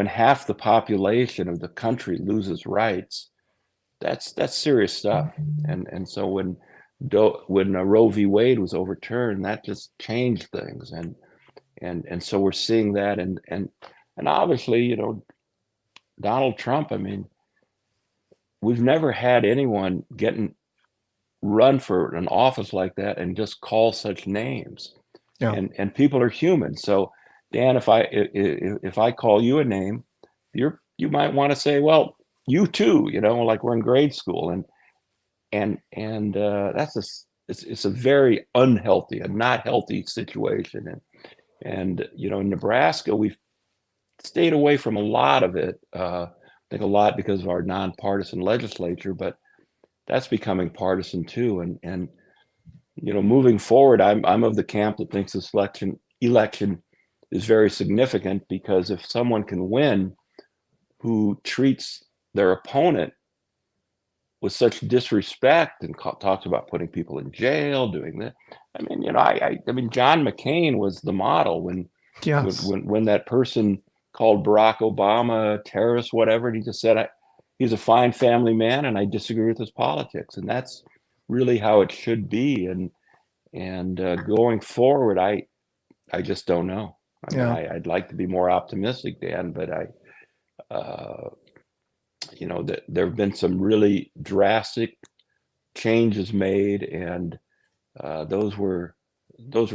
half the population of the country loses rights. That's serious stuff. And so when Roe v. Wade was overturned, that just changed things. And so we're seeing that. And obviously, Donald Trump, I mean, we've never had anyone run for an office like that and just call such names. Yeah. And people are human. So Dan, if I call you a name, you might want to say, well, you too, like we're in grade school, and that's it's a very unhealthy and not healthy situation. And in Nebraska, we've stayed away from a lot of it. I think a lot because of our nonpartisan legislature, but that's becoming partisan too. And moving forward, I'm of the camp that thinks this election is very significant, because if someone can win who treats their opponent with such disrespect and talks about putting people in jail, doing that. I mean, I mean, John McCain was the model when that person called Barack Obama a terrorist, whatever, and he just said, he's a fine family man and I disagree with his politics. And that's really how it should be. And going forward, I just don't know. I mean, I'd like to be more optimistic, Dan, but there have been some really drastic changes made, and those were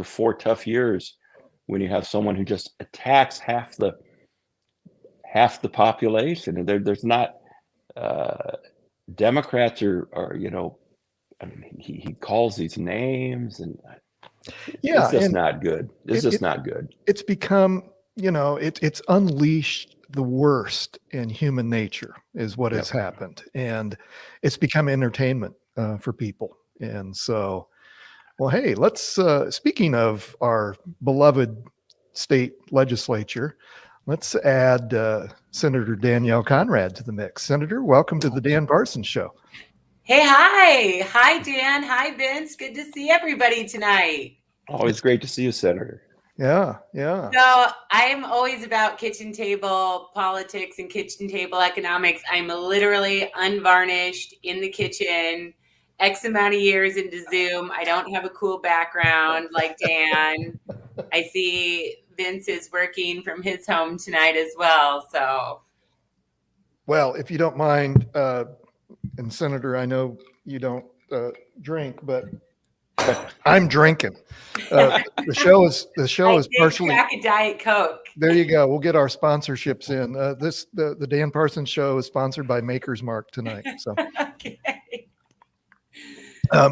4 tough years when you have someone who just attacks half the population, and there's not Democrats are I mean, he calls these names, and Yeah, it's just and not good. It's it, just it not good. it's become, it's unleashed the worst in human nature is what has Yep. happened, and it's become entertainment for people. And so, well, hey, let's. Speaking of our beloved state legislature, let's add Senator Danielle Conrad to the mix. Senator, welcome to the Dan Parsons Show. Hey, hi. Hi, Dan. Hi, Vince. Good to see everybody tonight. Always great to see you, Senator. Yeah, yeah. So I'm always about kitchen table politics and kitchen table economics. I'm literally unvarnished in the kitchen, X amount of years into Zoom. I don't have a cool background like Dan. I see Vince is working from his home tonight as well. So, Well, if you don't mind, and Senator, I know you don't drink, but I'm drinking. The show I is did partially. crack a Diet Coke. There you go. We'll get our sponsorships in. The Dan Parsons Show is sponsored by Maker's Mark tonight. So, Okay.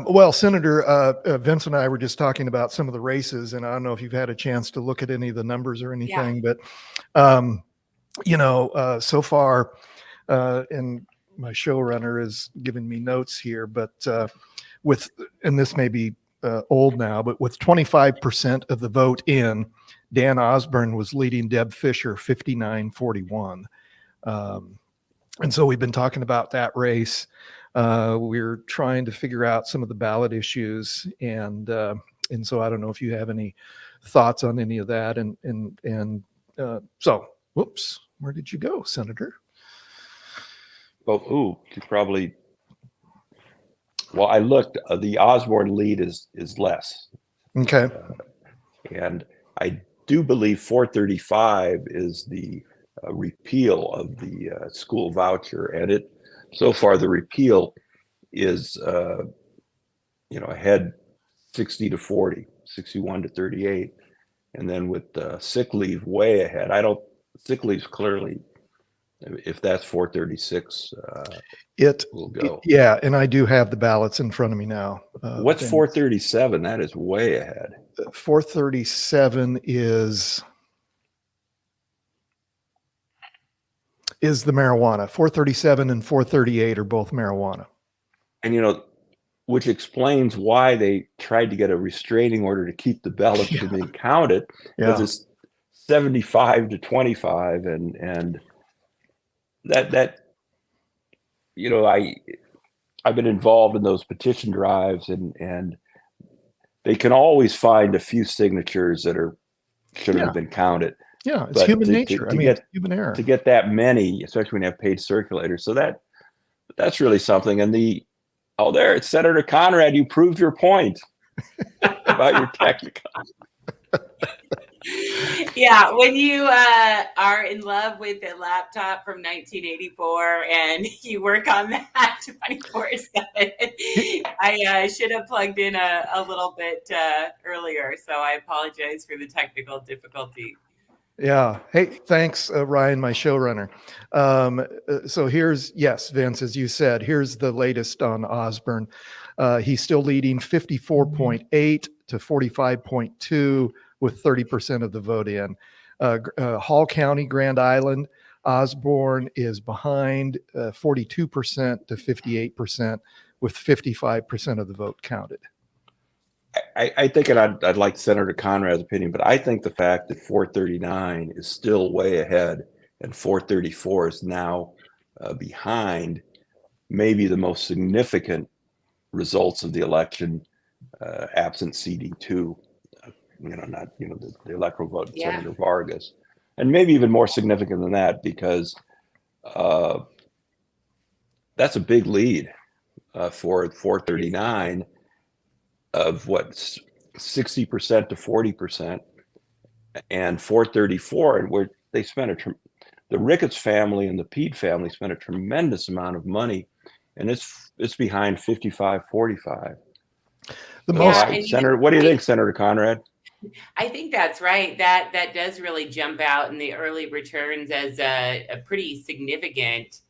well, Senator Vince and I were just talking about some of the races, and I don't know if you've had a chance to look at any of the numbers or anything, but so far, and my showrunner is giving me notes here, but and this may be old now, but with 25% of the vote in, Dan Osborne was leading Deb Fisher 59-41. And so we've been talking about that race. We're trying to figure out some of the ballot issues, and so I don't know if you have any thoughts on any of that. So, whoops, where did you go, Senator? You probably. Well, I looked. The Osborne lead is less. Okay. And I do believe 435 is the repeal of the school voucher, and so far the repeal is ahead 60-40, 61-38, and then with sick leave way ahead. Sick leave's clearly, if that's 436, will go. Yeah, and I do have the ballots in front of me now. What's 437? That is way ahead. 437 is the marijuana. 437 and 438 are both marijuana. And which explains why they tried to get a restraining order to keep the ballots from being counted, because it's 75-25, and that I've been involved in those petition drives, and they can always find a few signatures that shouldn't have been counted. Yeah, it's human nature. It's human error. To get that many, especially when you have paid circulators. So that's really something. And there it's Senator Conrad. You proved your point about your technical. Yeah, when you are in love with a laptop from 1984 and you work on that 24/7, I should have plugged in a little bit earlier. So I apologize for the technical difficulty. Yeah. Hey, thanks, Ryan, my showrunner. So Vince, as you said, here's the latest on Osborne. He's still leading 54.8 to 45.2 with 30% of the vote in. Hall County, Grand Island, Osborne is behind 42% to 58% with 55% of the vote counted. I think, and I'd like Senator Conrad's opinion, but I think the fact that 439 is still way ahead and 434 is now behind may be the most significant results of the election, absent CD2, the electoral vote of Senator Vargas, and maybe even more significant than that, because that's a big lead for 439. Of what, 60% to 40%, and 434, and where they spent the Ricketts family and the Pede family spent a tremendous amount of money, and it's behind 55-45. Senator, what do you think, Senator Conrad? I think that's right. That does really jump out in the early returns as a pretty significant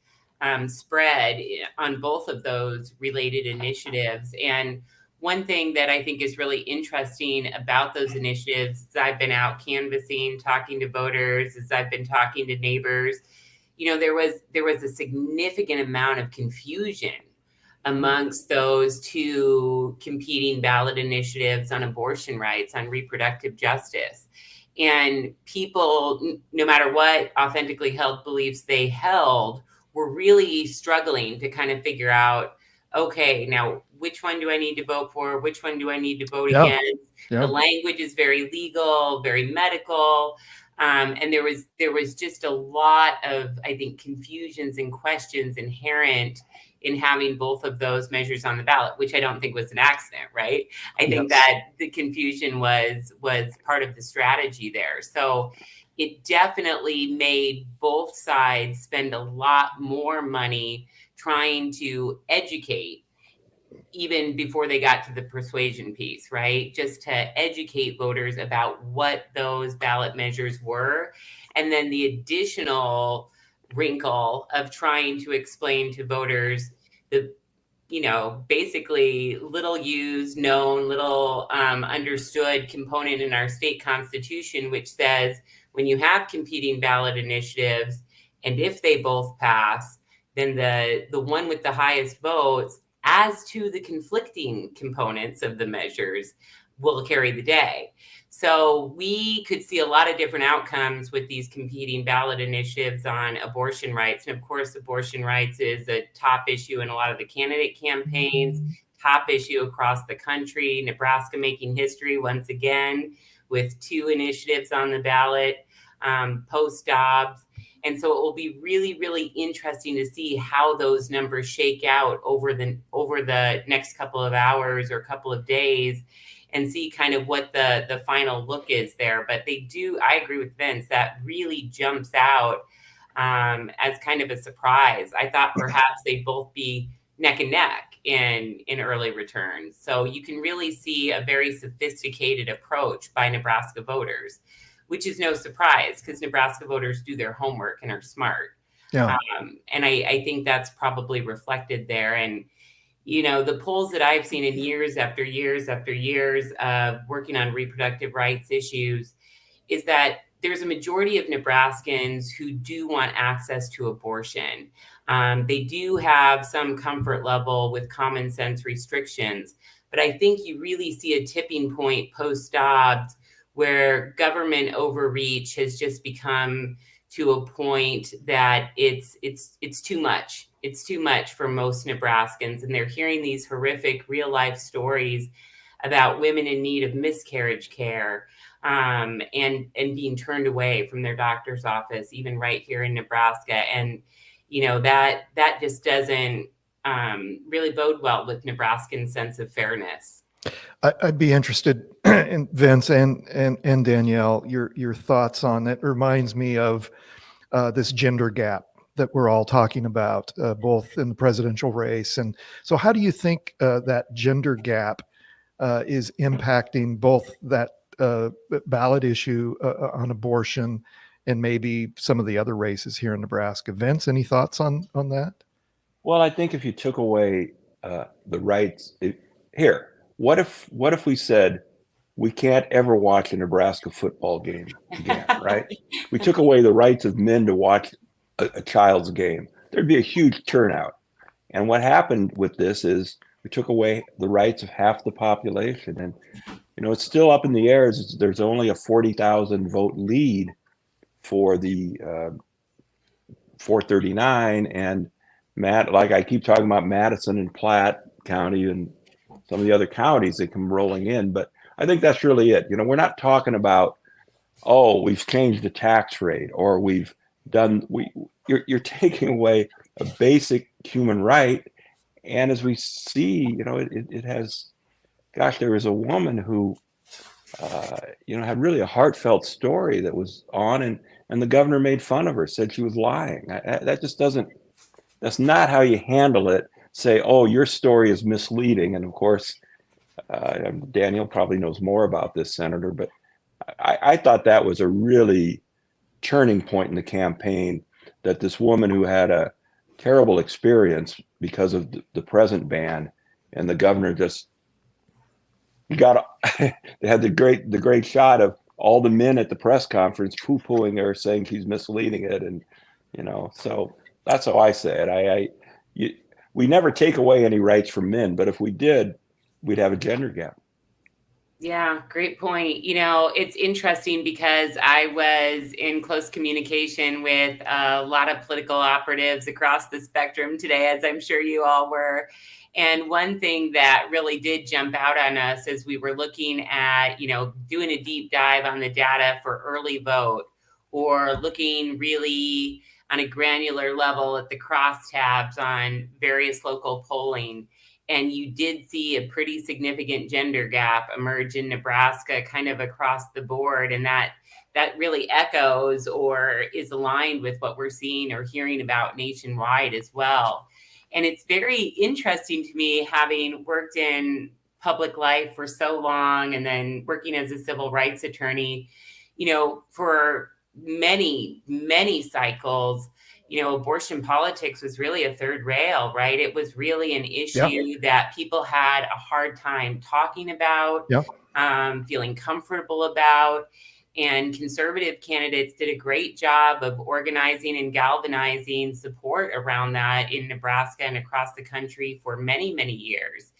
spread on both of those related initiatives. And one thing that I think is really interesting about those initiatives, as I've been out canvassing, talking to voters, as I've been talking to neighbors, there was a significant amount of confusion amongst those two competing ballot initiatives on abortion rights, on reproductive justice. And people, no matter what authentically held beliefs they held, were really struggling to kind of figure out, okay, now which one do I need to vote for? Which one do I need to vote against? The language is very legal, very medical. And there was just a lot of, I think, confusions and questions inherent in having both of those measures on the ballot, which I don't think was an accident, right? I think that the confusion was part of the strategy there. So it definitely made both sides spend a lot more money trying to educate, even before they got to the persuasion piece, right? Just to educate voters about what those ballot measures were. And then the additional wrinkle of trying to explain to voters the, basically little used, known, little understood component in our state constitution, which says when you have competing ballot initiatives, and if they both pass, then the one with the highest votes, as to the conflicting components of the measures, will carry the day. So we could see a lot of different outcomes with these competing ballot initiatives on abortion rights. And of course, abortion rights is a top issue in a lot of the candidate campaigns, top issue across the country. Nebraska making history once again with 2 initiatives on the ballot post-Dobbs. And so it will be really, really interesting to see how those numbers shake out over the next couple of hours or couple of days, and see kind of what the final look is there. But I agree with Vince, that really jumps out as kind of a surprise. I thought perhaps they'd both be neck and neck in early returns. So you can really see a very sophisticated approach by Nebraska voters, which is no surprise because Nebraska voters do their homework and are smart. Yeah. And I think that's probably reflected there. And, the polls that I've seen in years after years after years of working on reproductive rights issues is that there's a majority of Nebraskans who do want access to abortion. They do have some comfort level with common sense restrictions, but I think you really see a tipping point post-Dobbs where government overreach has just become to a point that it's too much. It's too much for most Nebraskans, and they're hearing these horrific real life stories about women in need of miscarriage care and being turned away from their doctor's office, even right here in Nebraska. And that just doesn't really bode well with Nebraskans' sense of fairness. I'd be interested in Vince and Danielle, your thoughts on it. Reminds me of this gender gap that we're all talking about, both in the presidential race. And so how do you think that gender gap is impacting both that ballot issue on abortion and maybe some of the other races here in Nebraska? Vince, any thoughts on that? Well, I think if you took away the rights what if we said we can't ever watch a Nebraska football game again, right? We took away the rights of men to watch a child's game. There'd be a huge turnout. And what happened with this is we took away the rights of half the population. And, it's still up in the air. There's only a 40,000 vote lead for the 439. And like I keep talking about Madison and Platte County and some of the other counties that come rolling in. But I think that's really it. We're not talking about, we've changed the tax rate or you're taking away a basic human right. And as we see, it has, there was a woman who, had really a heartfelt story that was on and the governor made fun of her, said she was lying. That's not how you handle it. Say, your story is misleading. And of course, Daniel probably knows more about this, Senator, but I thought that was a really turning point in the campaign, that this woman who had a terrible experience because of the present ban, and the governor just got they had the great shot of all the men at the press conference poo-pooing her, saying she's misleading it, and so that's how I say it. We never take away any rights from men, but if we did, we'd have a gender gap. Yeah, great point. It's interesting because I was in close communication with a lot of political operatives across the spectrum today, as I'm sure you all were. And one thing that really did jump out on us as we were looking at, doing a deep dive on the data for early vote, or looking really on a granular level at the crosstabs on various local polling. And you did see a pretty significant gender gap emerge in Nebraska kind of across the board. And that really echoes or is aligned with what we're seeing or hearing about nationwide as well. And it's very interesting to me, having worked in public life for so long and then working as a civil rights attorney, for many, many cycles, abortion politics was really a third rail, right? It was really an issue that people had a hard time talking about, feeling comfortable about. And conservative candidates did a great job of organizing and galvanizing support around that in Nebraska and across the country for many, many years.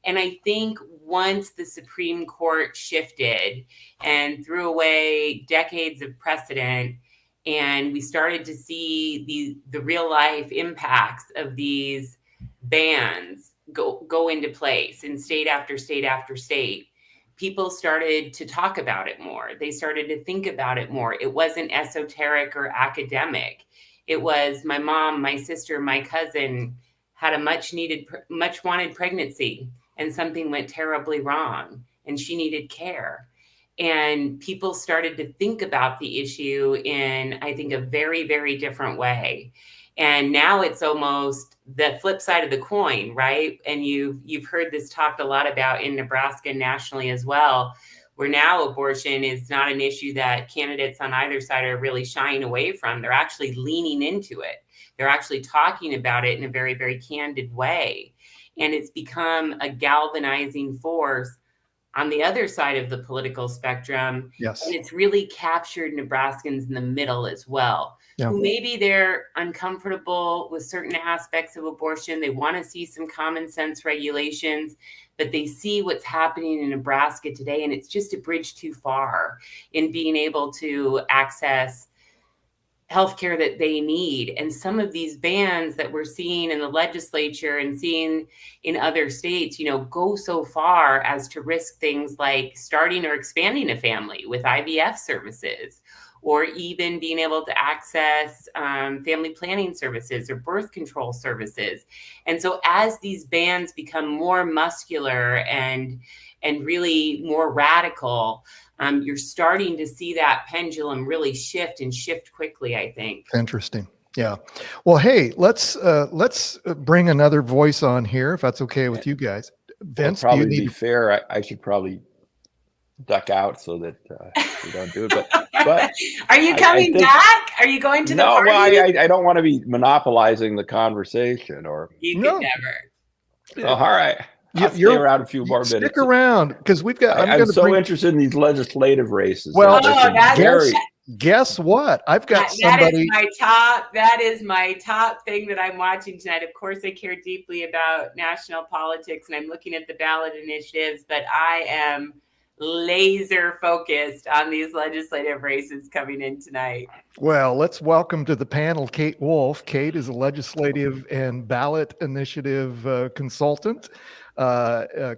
And I think once the Supreme Court shifted and threw away decades of precedent, and we started to see the real life impacts of these bans go into place in state after state after state, people started to talk about it more. They started to think about it more. It wasn't esoteric or academic. It was my mom, my sister, my cousin had a much wanted pregnancy, and something went terribly wrong, and she needed care. And people started to think about the issue in, I think, a very, very different way. And now it's almost the flip side of the coin, right? And you've heard this talked a lot about in Nebraska and nationally as well, where now abortion is not an issue that candidates on either side are really shying away from. They're actually leaning into it. They're actually talking about it in a very, very candid way. And it's become a galvanizing force on the other side of the political spectrum. Yes. And it's really captured Nebraskans in the middle as well, who maybe they're uncomfortable with certain aspects of abortion. They want to see some common sense regulations, but they see what's happening in Nebraska today, and it's just a bridge too far in being able to access healthcare that they need. And some of these bans that we're seeing in the legislature and seeing in other states, go so far as to risk things like starting or expanding a family with IVF services, or even being able to access family planning services or birth control services. And so as these bans become more muscular and really more radical, you're starting to see that pendulum really shift quickly, I think. Interesting. Yeah. Well, hey, let's bring another voice on here, if that's okay with you guys. Vince, probably to be fair, I should probably duck out so that we don't do it. But are you coming back? Are you going to the party? No, I don't want to be monopolizing the conversation. Or you could never. Oh, all right. I'll stay around a few more minutes. Stick around, because we've got. I'm so interested in these legislative races. Well, guess what? I've got somebody. That is my top thing that I'm watching tonight. Of course, I care deeply about national politics, and I'm looking at the ballot initiatives, but I am laser focused on these legislative races coming in tonight. Well, let's welcome to the panel Kate Wolf. Kate is a legislative and ballot initiative consultant.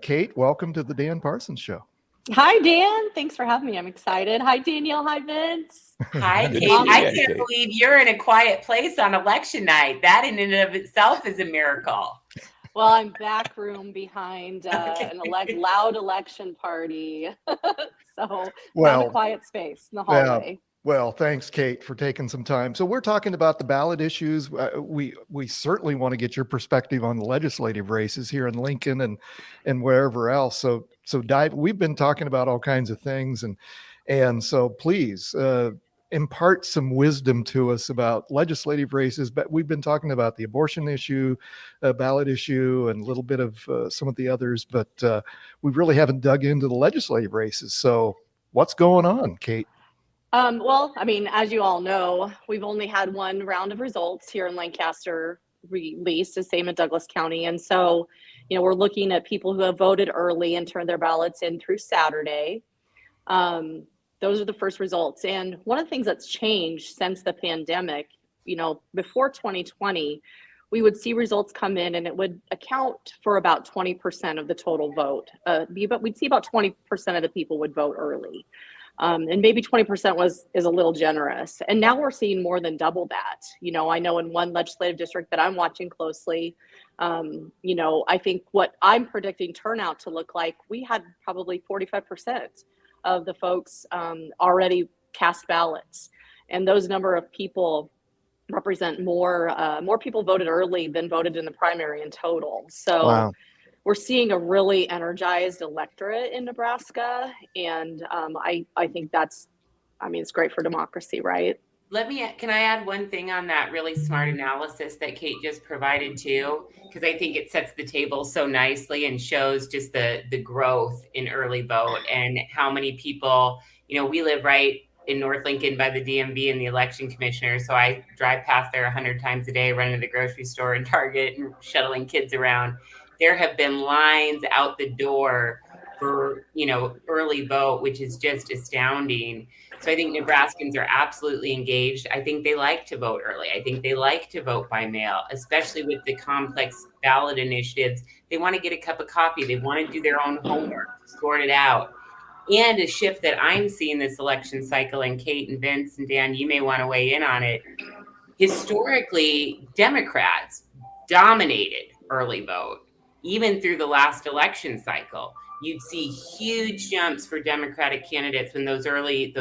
Kate, welcome to the Dan Parsons Show. Hi, Dan. Thanks for having me. I'm excited. Hi, Danielle. Hi, Vince. Hi, Kate. I can't believe you're in a quiet place on election night. That in and of itself is a miracle. Well, I'm back room behind an loud election party. So found a quiet space in the hallway. Well, thanks, Kate, for taking some time. So we're talking about the ballot issues. We certainly want to get your perspective on the legislative races here in Lincoln and wherever else. So we've been talking about all kinds of things, and so please, impart some wisdom to us about legislative races. But we've been talking about the abortion issue, ballot issue, and a little bit of some of the others, but we really haven't dug into the legislative races. So what's going on, Kate? Well, I mean, as you all know, we've only had one round of results here in Lancaster released, the same in Douglas County. And so, we're looking at people who have voted early and turned their ballots in through Saturday. Those are the first results. And one of the things that's changed since the pandemic, before 2020, we would see results come in and it would account for about 20% of the total vote. But we'd see about 20% of the people would vote early. And maybe 20% is a little generous. And now we're seeing more than double that. I know in one legislative district that I'm watching closely, I think what I'm predicting turnout to look like, we had probably 45% of the folks already cast ballots. And those number of people represent more people voted early than voted in the primary in total. So wow. We're seeing a really energized electorate in Nebraska. And I think it's great for democracy, right? Can I add one thing on that really smart analysis that Kate just provided too? Because I think it sets the table so nicely and shows just the growth in early vote and how many people, we live right in North Lincoln by the DMV and the election commissioner. So I drive past there 100 times a day, running to the grocery store and Target and shuttling kids around. There have been lines out the door for, early vote, which is just astounding. So I think Nebraskans are absolutely engaged. I think they like to vote early. I think they like to vote by mail, especially with the complex ballot initiatives. They want to get a cup of coffee. They want to do their own homework, sort it out. And a shift that I'm seeing this election cycle, and Kate and Vince and Dan, you may want to weigh in on it. Historically, Democrats dominated early vote, even through the last election cycle. You'd see huge jumps for Democratic candidates when those early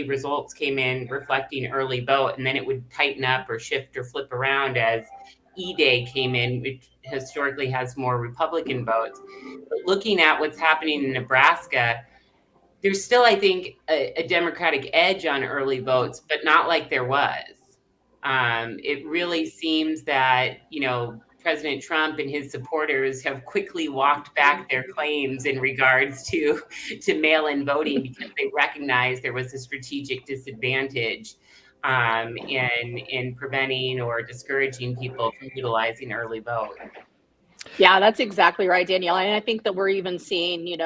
results came in reflecting early vote, and then it would tighten up or shift or flip around as E-Day came in, which historically has more Republican votes. But looking at what's happening in Nebraska, there's still, I think, a Democratic edge on early votes, but not like there was. It really seems that, President Trump and his supporters have quickly walked back their claims in regards to mail-in voting because they recognized there was a strategic disadvantage in preventing or discouraging people from utilizing early vote. Yeah, that's exactly right, Danielle. And I think that we're even seeing,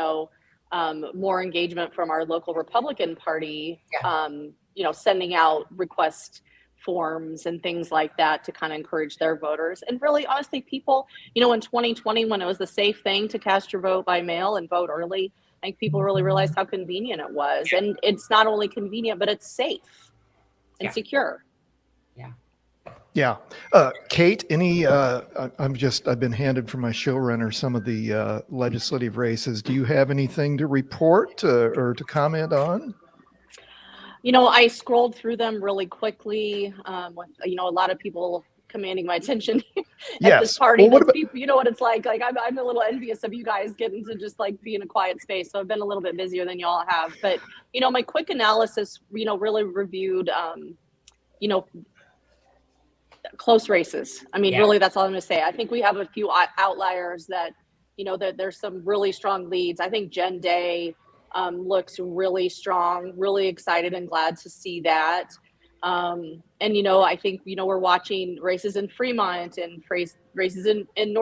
more engagement from our local Republican Party, sending out request forms and things like that to kind of encourage their voters. And really, honestly, people, in 2020, when it was the safe thing to cast your vote by mail and vote early, I think people really realized how convenient it was. And it's not only convenient, but it's safe and secure. Yeah. Kate, I've been handed from my showrunner some of the legislative races. Do you have anything to report or to comment on? I scrolled through them really quickly with, a lot of people commanding my attention at this party. Well, people, you know what it's like. Like I'm a little envious of you guys getting to just like be in a quiet space. So I've been a little bit busier than y'all have. But, my quick analysis, really reviewed, close races. I mean, really, that's all I'm going to say. I think we have a few outliers that, that there's some really strong leads. I think Jen Day looks really strong, really excited and glad to see that. And, I think, we're watching races in Fremont and races in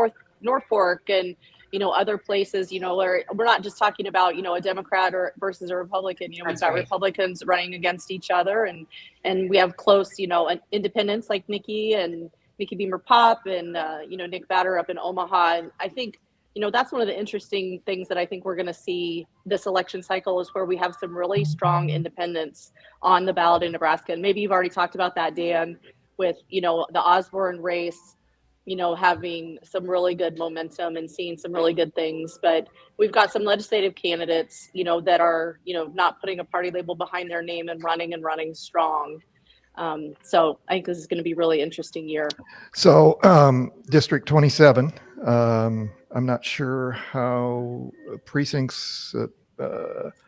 Norfolk and, other places, where we're not just talking about, a Democrat versus a Republican, we've got Republicans running against each other and we have close, independents like Nikki Beamer Pop and, Nick Batter up in Omaha. And I think, that's one of the interesting things that I think we're going to see this election cycle is where we have some really strong independents on the ballot in Nebraska. And maybe you've already talked about that, Dan, with, the Osborne race, having some really good momentum and seeing some really good things. But we've got some legislative candidates, that are, not putting a party label behind their name and running strong. So I think this is going to be a really interesting year. So District 27, I'm not sure how precincts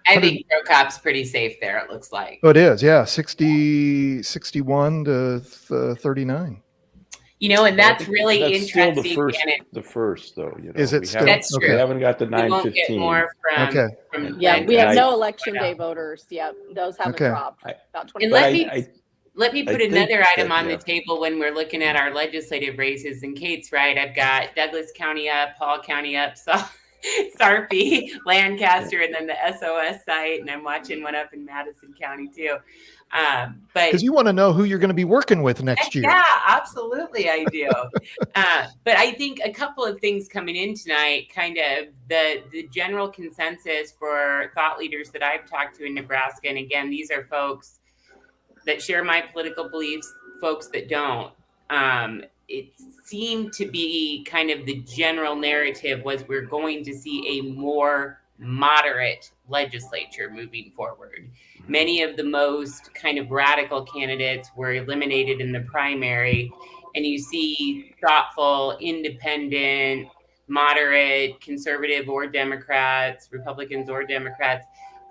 I think ProCop's pretty safe there, it looks like. Oh, it is. Yeah. 61 to 39. And that's really that's still interesting. the first though. Is it still? That's We true. haven't got the We won't get 915. more from. Okay. From Yeah, we have I- no election day voters yet. Those haven't Okay. dropped. About 20. And let me put think another item that, on the table when we're looking at our legislative races. And Kate's right. I've got Douglas County up, Paul County up, Sarpy, Lancaster, and then the SOS site. And I'm watching one up in Madison County too. But Because you want to know who you're going to be working with next year. Yeah, absolutely, I do. But I think a couple of things coming in tonight, kind of the general consensus for thought leaders that I've talked to in Nebraska, and again, these are folks that share my political beliefs, folks that don't. It seemed to be kind of the general narrative was we're going to see a more moderate legislature moving forward. Many of the most kind of radical candidates were eliminated in the primary, and you see thoughtful, independent, moderate, conservative or Democrats, Republicans or Democrats,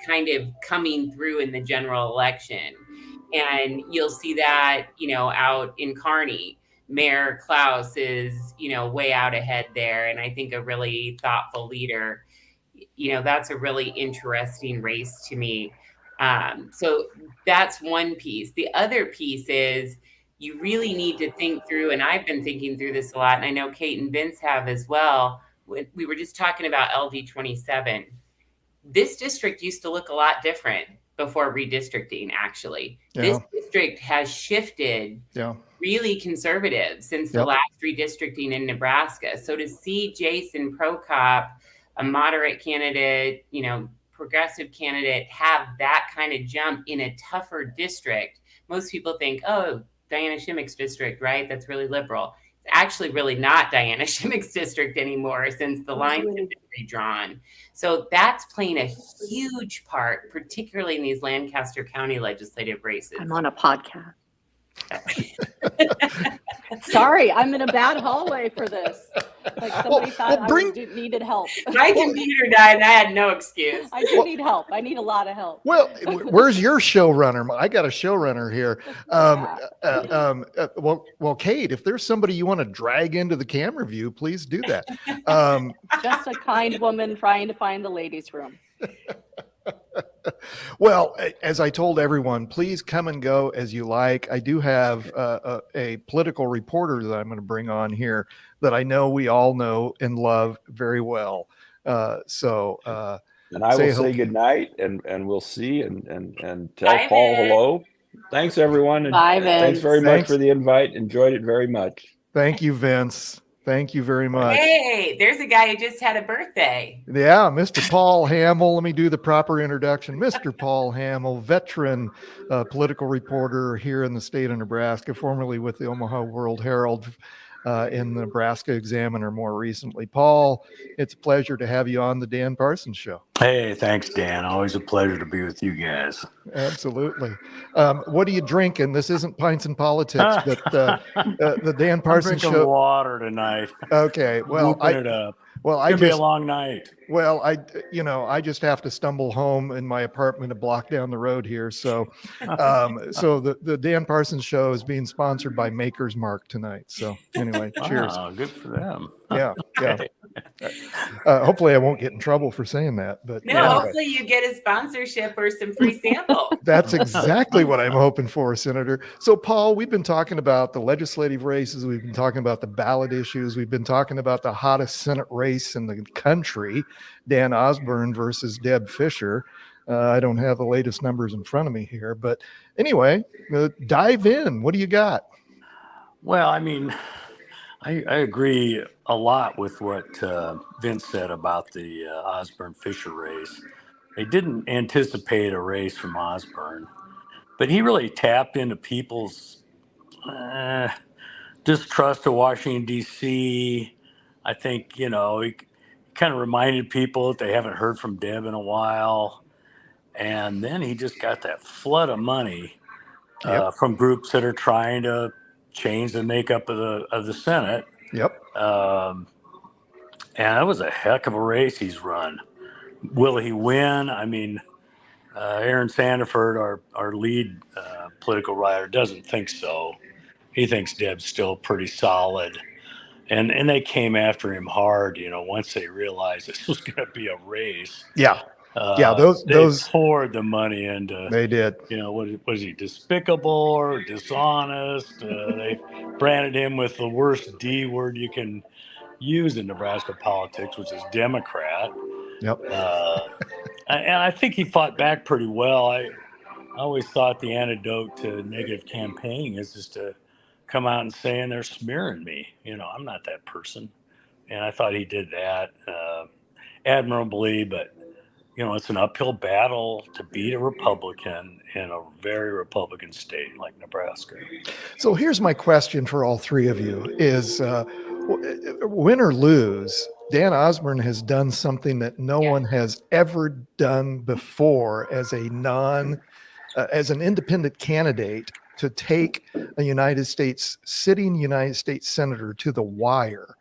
kind of coming through in the general election. And you'll see that, out in Kearney. Mayor Klaus is, way out ahead there. And I think a really thoughtful leader, that's a really interesting race to me. So that's one piece. The other piece is you really need to think through, and I've been thinking through this a lot, and I know Kate and Vince have as well. We were just talking about LD 27. This district used to look a lot different before redistricting, actually. Yeah. This district has shifted really conservative since the last redistricting in Nebraska. So to see Jason Prokop, a moderate candidate, progressive candidate, have that kind of jump in a tougher district, most people think, oh, Diana Shimmick's district, right? That's really liberal. It's actually really not Diana Shimmick's district anymore since the lines have been redrawn. So that's playing a huge part, particularly in these Lancaster County legislative races. I'm on a podcast. Sorry, I'm in a bad hallway for this. Like somebody thought I needed help. My computer died and I had no excuse. I do need help. I need a lot of help. Well, where's your showrunner? I got a showrunner here. Well, Kate, if there's somebody you want to drag into the camera view, please do that. Just a kind woman trying to find the ladies' room. Well, as I told everyone, please come and go as you like. I do have a political reporter that I'm going to bring on here that I know we all know and love very well. And I will say good night, and we'll see and tell Paul hello. Thanks, everyone. And bye, Vince. Thanks very much for the invite. Enjoyed it very much. Thank you, Vince. Thank you very much. Hey, there's a guy who just had a birthday. Yeah, Mr. Paul Hamill. Let me do the proper introduction. Mr. Paul Hamill, veteran political reporter here in the state of Nebraska, formerly with the Omaha World Herald, in the Nebraska Examiner more recently. Paul, it's a pleasure to have you on the Dan Parsons Show. Hey, thanks, Dan. Always a pleasure to be with you guys. Absolutely. What are you drinking? This isn't Pints and Politics, but the Dan Parsons Show. Water tonight. Okay. Well, it up. Well, it's gonna be a long night. Well, I just have to stumble home in my apartment a block down the road here. So, so the Dan Parsons Show is being sponsored by Maker's Mark tonight. So anyway, cheers. Good for them. Yeah. Hopefully I won't get in trouble for saying that, but hopefully you get a sponsorship or some free samples. That's exactly what I'm hoping for, Senator. So Paul, we've been talking about the legislative races. We've been talking about the ballot issues. We've been talking about the hottest Senate race in the country, Dan Osborne versus Deb Fischer. I don't have the latest numbers in front of me here, but anyway, dive in. What do you got? Well, I mean, I agree a lot with what Vince said about the Osborne-Fisher race. They didn't anticipate a race from Osborne, but he really tapped into people's distrust of Washington, D.C. I think, he kind of reminded people that they haven't heard from Deb in a while. And then he just got that flood of money from groups that are trying to change the makeup of the Senate. Yep. And that was a heck of a race he's run. Will he win? I mean, Aaron Sandiford, our lead political writer, doesn't think so. He thinks Deb's still pretty solid. And they came after him hard, once they realized this was going to be a race. Yeah. They poured the money into. They did. Was he despicable or dishonest? They branded him with the worst D word you can use in Nebraska politics, which is Democrat. Yep. And I think he fought back pretty well. I always thought the antidote to negative campaigning is just to come out and saying they're smearing me. I'm not that person. And I thought he did that admirably, but it's an uphill battle to beat a Republican in a very Republican state like Nebraska. So here's my question for all three of you is win or lose, Dan Osborne has done something that no one has ever done before as as an independent candidate, to take a sitting United States senator to the wire.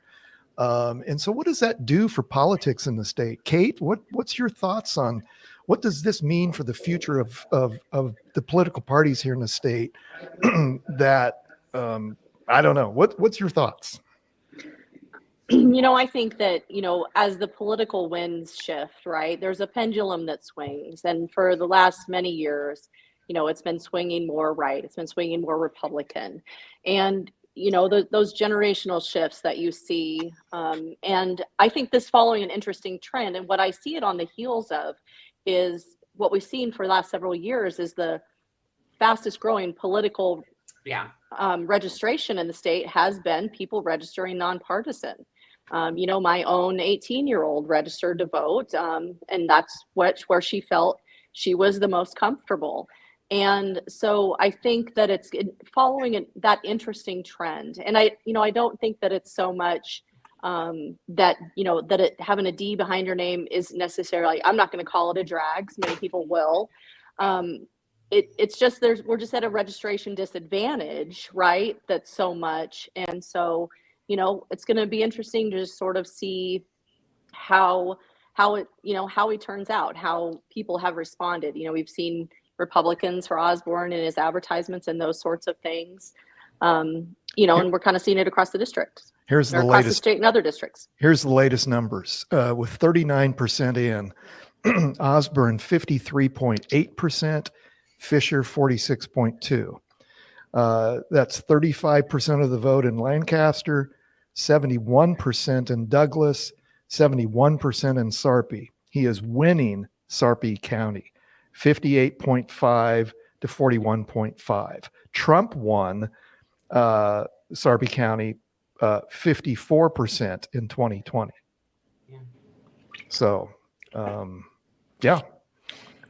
And so what does that do for politics in the state? Kate, what's your thoughts on what does this mean for the future of the political parties here in the state? That I don't know. What's your thoughts? I think that, as the political winds shift, right, there's a pendulum that swings. And for the last many years, it's been swinging more right. It's been swinging more Republican. And, those generational shifts that you see. And I think this following an interesting trend. And what I see it on the heels of is what we've seen for the last several years is the fastest growing political registration in the state has been people registering nonpartisan. My own 18-year-old registered to vote, and that's where she felt she was the most comfortable. And so I think that it's following that interesting trend. And I don't think that it's so much that it having a D behind your name is necessarily, I'm not going to call it a drag, because many people will. It's just we're just at a registration disadvantage, right? That's so much. And so, it's going to be interesting to just sort of see how it turns out, how people have responded. We've seen Republicans for Osborne and his advertisements and those sorts of things. And we're kind of seeing it across the district. Here's the across latest the state and other districts. Here's the latest numbers. With 39% in, Osborne 53.8%, Fisher 46.2%. That's 35% of the vote in Lancaster, 71% in Douglas, 71% in Sarpy. He is winning Sarpy County, 58.5 to 41.5. Trump won Sarpy County 54% in 2020. Yeah. So,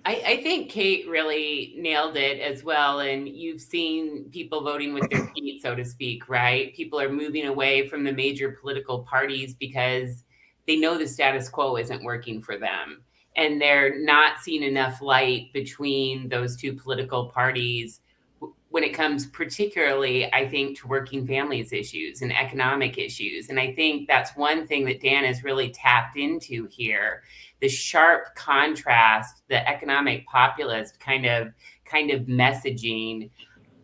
I think Kate really nailed it as well. And you've seen people voting with their feet, so to speak, right? People are moving away from the major political parties because they know the status quo isn't working for them. And they're not seeing enough light between those two political parties when it comes particularly, I think, to working families issues and economic issues. And I think that's one thing that Dan has really tapped into here, the sharp contrast, the economic populist kind of messaging.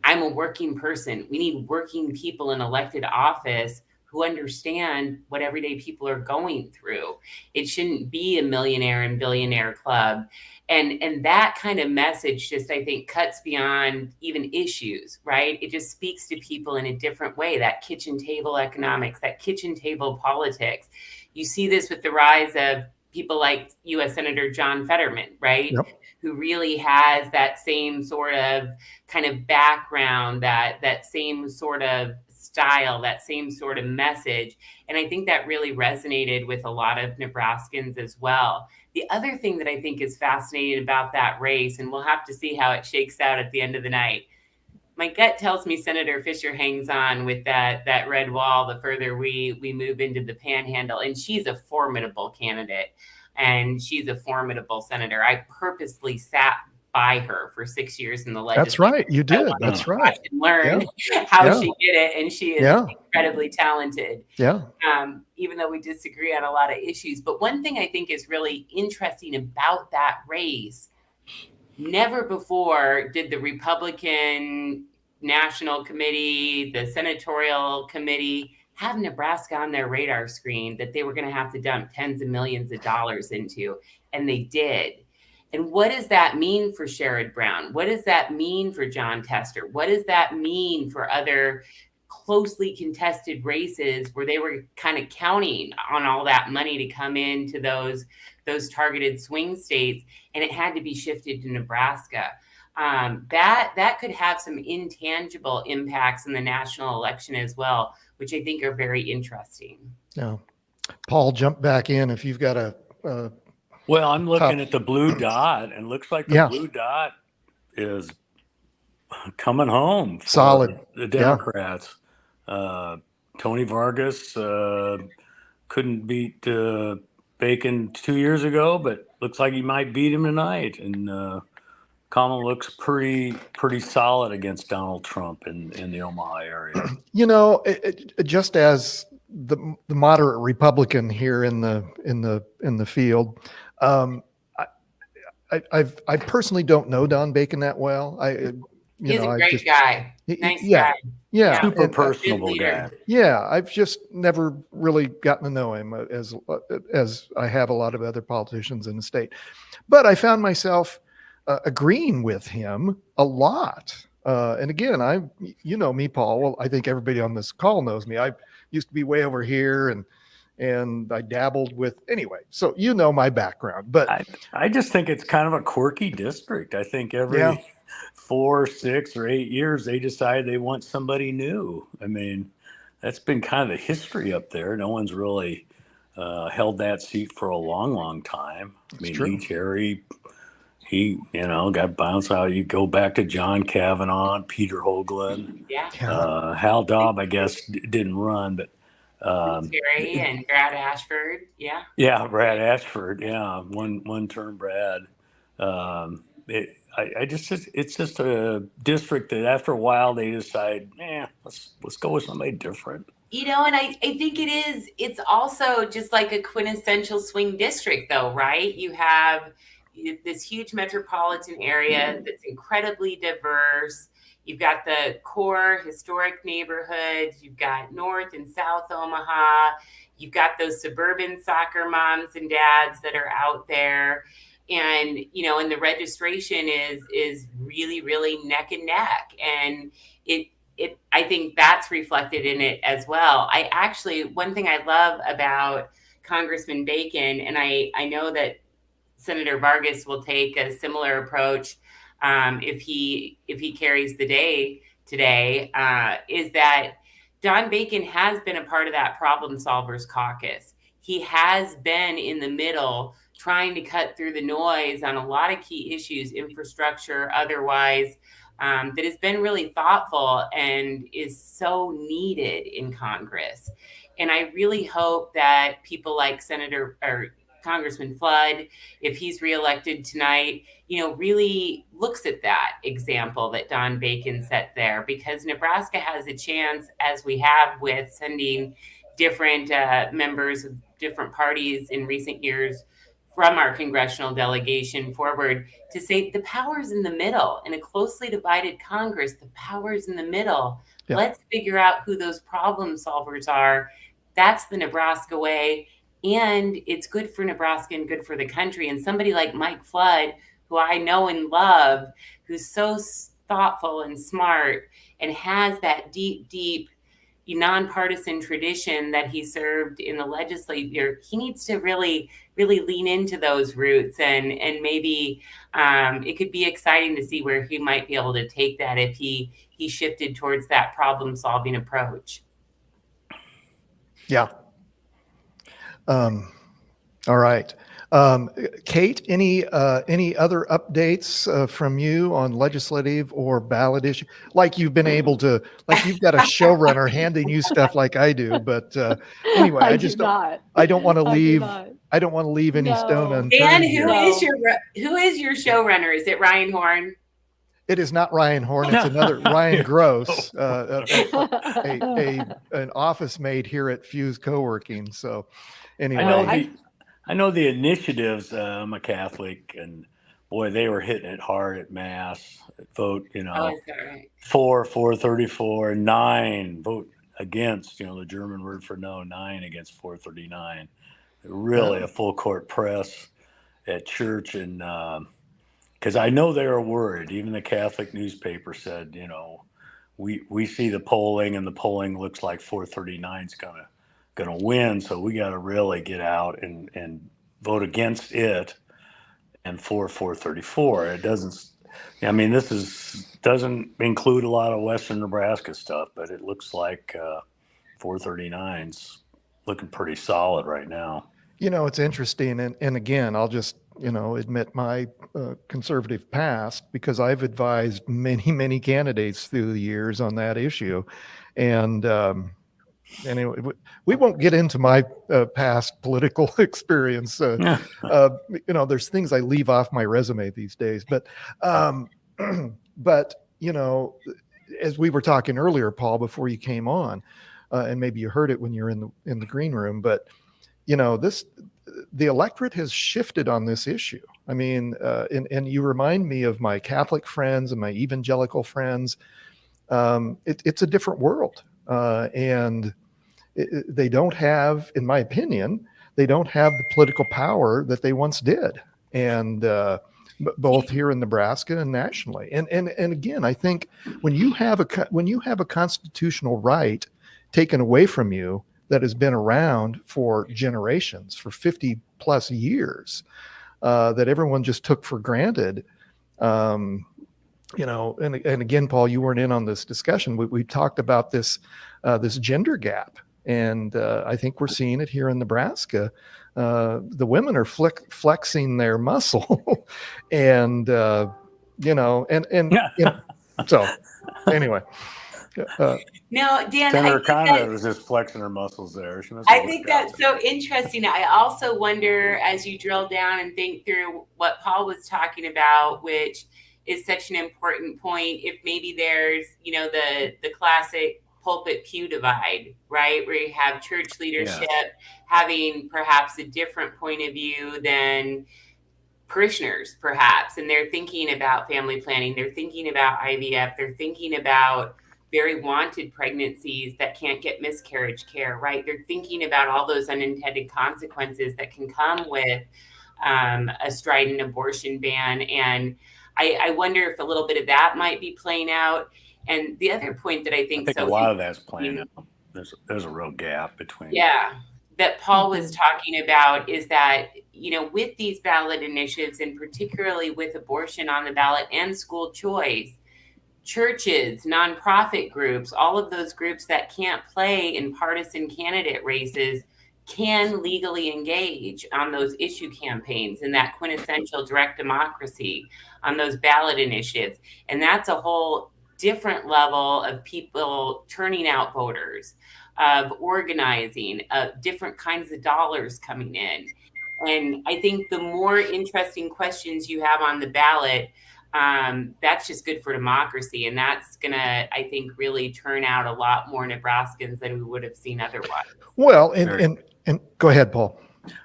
I'm a working person. We need working people in elected office who understand what everyday people are going through. It shouldn't be a millionaire and billionaire club. And that kind of message just, I think, cuts beyond even issues, right? It just speaks to people in a different way, that kitchen table economics, that kitchen table politics. You see this with the rise of people like U.S. Senator John Fetterman, right? Yep. Who really has that same sort of kind of background, that same sort of style, that same sort of message. And I think that really resonated with a lot of Nebraskans as well. The other thing that I think is fascinating about that race, and we'll have to see how it shakes out at the end of the night, my gut tells me Senator Fisher hangs on with that red wall the further we move into the Panhandle. And she's a formidable candidate, and she's a formidable senator. I purposely sat by her for 6 years in the That's legislature. right. You I did. wanted That's to right. watch and learn how she did it, and she is incredibly talented. Yeah. Even though we disagree on a lot of issues. But one thing I think is really interesting about that race, never before did the Republican National Committee, the Senatorial Committee have Nebraska on their radar screen that they were going to have to dump tens of millions of dollars into, and they did. And what does that mean for Sherrod Brown? What does that mean for John Tester? What does that mean for other closely contested races where they were kind of counting on all that money to come into those targeted swing states, and it had to be shifted to Nebraska? That could have some intangible impacts in the national election as well, which I think are very interesting. Yeah. Paul, jump back in if you've got a well, I'm looking at the blue dot, and looks like the blue dot is coming home for solid. The Democrats. Tony Vargas couldn't beat Bacon 2 years ago, but looks like he might beat him tonight. And Kamala looks pretty solid against Donald Trump in the Omaha area. You know, just as the moderate Republican here in the field, I personally don't know Don Bacon that well. He's a great guy. Nice guy. Yeah. Super personable guy. Yeah. I've just never really gotten to know him as I have a lot of other politicians in the state. But I found myself agreeing with him a lot. And again, you know me, Paul. Well, I think everybody on this call knows me. I used to be way over here and I dabbled with, anyway, so you know my background. But I just think it's kind of a quirky district. I think every 4, 6, or 8 years they decide they want somebody new. I mean, that's been kind of the history up there. No one's really held that seat for a long time. I mean, Lee Terry, he got bounced out. You go back to John Kavanaugh, Peter Hoagland, Hal Daub, I guess didn't run, but Terry and Brad Ashford, Brad Ashford, one term Brad. It's just a district that after a while they decide, let's go with somebody different. And I think it's also just like a quintessential swing district though, right? You have this huge metropolitan area that's incredibly diverse. You've got the core historic neighborhoods. You've got North and South Omaha. You've got those suburban soccer moms and dads that are out there. And, and the registration is really, really neck and neck. And I think that's reflected in it as well. One thing I love about Congressman Bacon, and I know that Senator Vargas will take a similar approach if he carries the day today, is that Don Bacon has been a part of that Problem Solvers Caucus. He has been in the middle trying to cut through the noise on a lot of key issues, infrastructure, otherwise, that has been really thoughtful and is so needed in Congress. And I really hope that people like Congressman Flood, if he's reelected tonight, really looks at that example that Don Bacon set there, because Nebraska has a chance, as we have with sending different members of different parties in recent years from our congressional delegation forward, to say the power's in the middle. In a closely divided Congress, the power's in the middle. Yeah. Let's figure out who those problem solvers are. That's the Nebraska way. And it's good for Nebraska and good for the country. And somebody like Mike Flood, who I know and love, who's so thoughtful and smart and has that deep, nonpartisan tradition that he served in the legislature, he needs to really, really lean into those roots. And maybe it could be exciting to see where he might be able to take that if he shifted towards that problem-solving approach. Yeah. All right. Kate, any other updates from you on legislative or ballot issue? Like you've been able to, like you've got a showrunner handing you stuff like I do, but anyway, I don't want to leave I don't want to leave any stone No. unturned. Dan, here. who is your showrunner? Is it Ryan Horn? It is not Ryan Horn. It's another Ryan Gross, an office mate here at Fuse Co-working. So, anyway, I know the initiatives. I'm a Catholic, and boy, they were hitting it hard at Mass. Vote, Oh, is that right? 434, 9 vote against. The German word for no, 9 against 439. Really a full court press at church, and because I know they were worried. Even the Catholic newspaper said, we see the polling, and the polling looks like 439 is gonna win. So we got to really get out and vote against it, and 434. It doesn't. I mean, doesn't include a lot of Western Nebraska stuff, but it looks like 439's looking pretty solid right now. It's interesting, and again, I'll just admit my conservative past, because I've advised many candidates through the years on that issue, and anyway, we won't get into my past political experience. There's things I leave off my resume these days, but as we were talking earlier, Paul, before you came on, and maybe you heard it when you're in the green room, but the electorate has shifted on this issue. I mean, and you remind me of my Catholic friends and my evangelical friends. It's a different world, and they don't have, in my opinion, they don't have the political power that they once did, and both here in Nebraska and nationally. And again, I think when you have a constitutional right taken away from you that has been around for generations, for 50 plus years, that everyone just took for granted. And again, Paul, you weren't in on this discussion. We talked about this gender gap, and I think we're seeing it here in Nebraska. The women are flexing their muscle, and so anyway. No, Dan, Senator Conrad was just flexing her muscles there. I think that's so interesting. I also wonder, as you drill down and think through what Paul was talking about, which is such an important point, if maybe there's, the classic pulpit pew divide, right? Where you have church leadership having perhaps a different point of view than parishioners, perhaps. And they're thinking about family planning. They're thinking about IVF. They're thinking about very wanted pregnancies that can't get miscarriage care, right? They're thinking about all those unintended consequences that can come with a strident abortion ban. And I wonder if a little bit of that might be playing out. And the other point that I think a lot of that's playing out. There's a real gap between. Yeah, that Paul was talking about is that, with these ballot initiatives, and particularly with abortion on the ballot and school choice, churches, nonprofit groups, all of those groups that can't play in partisan candidate races can legally engage on those issue campaigns and that quintessential direct democracy on those ballot initiatives. And that's a whole different level of people turning out voters, of organizing, of different kinds of dollars coming in. And I think the more interesting questions you have on the ballot, that's just good for democracy. And that's going to, I think, really turn out a lot more Nebraskans than we would have seen otherwise. Well, and go ahead, Paul.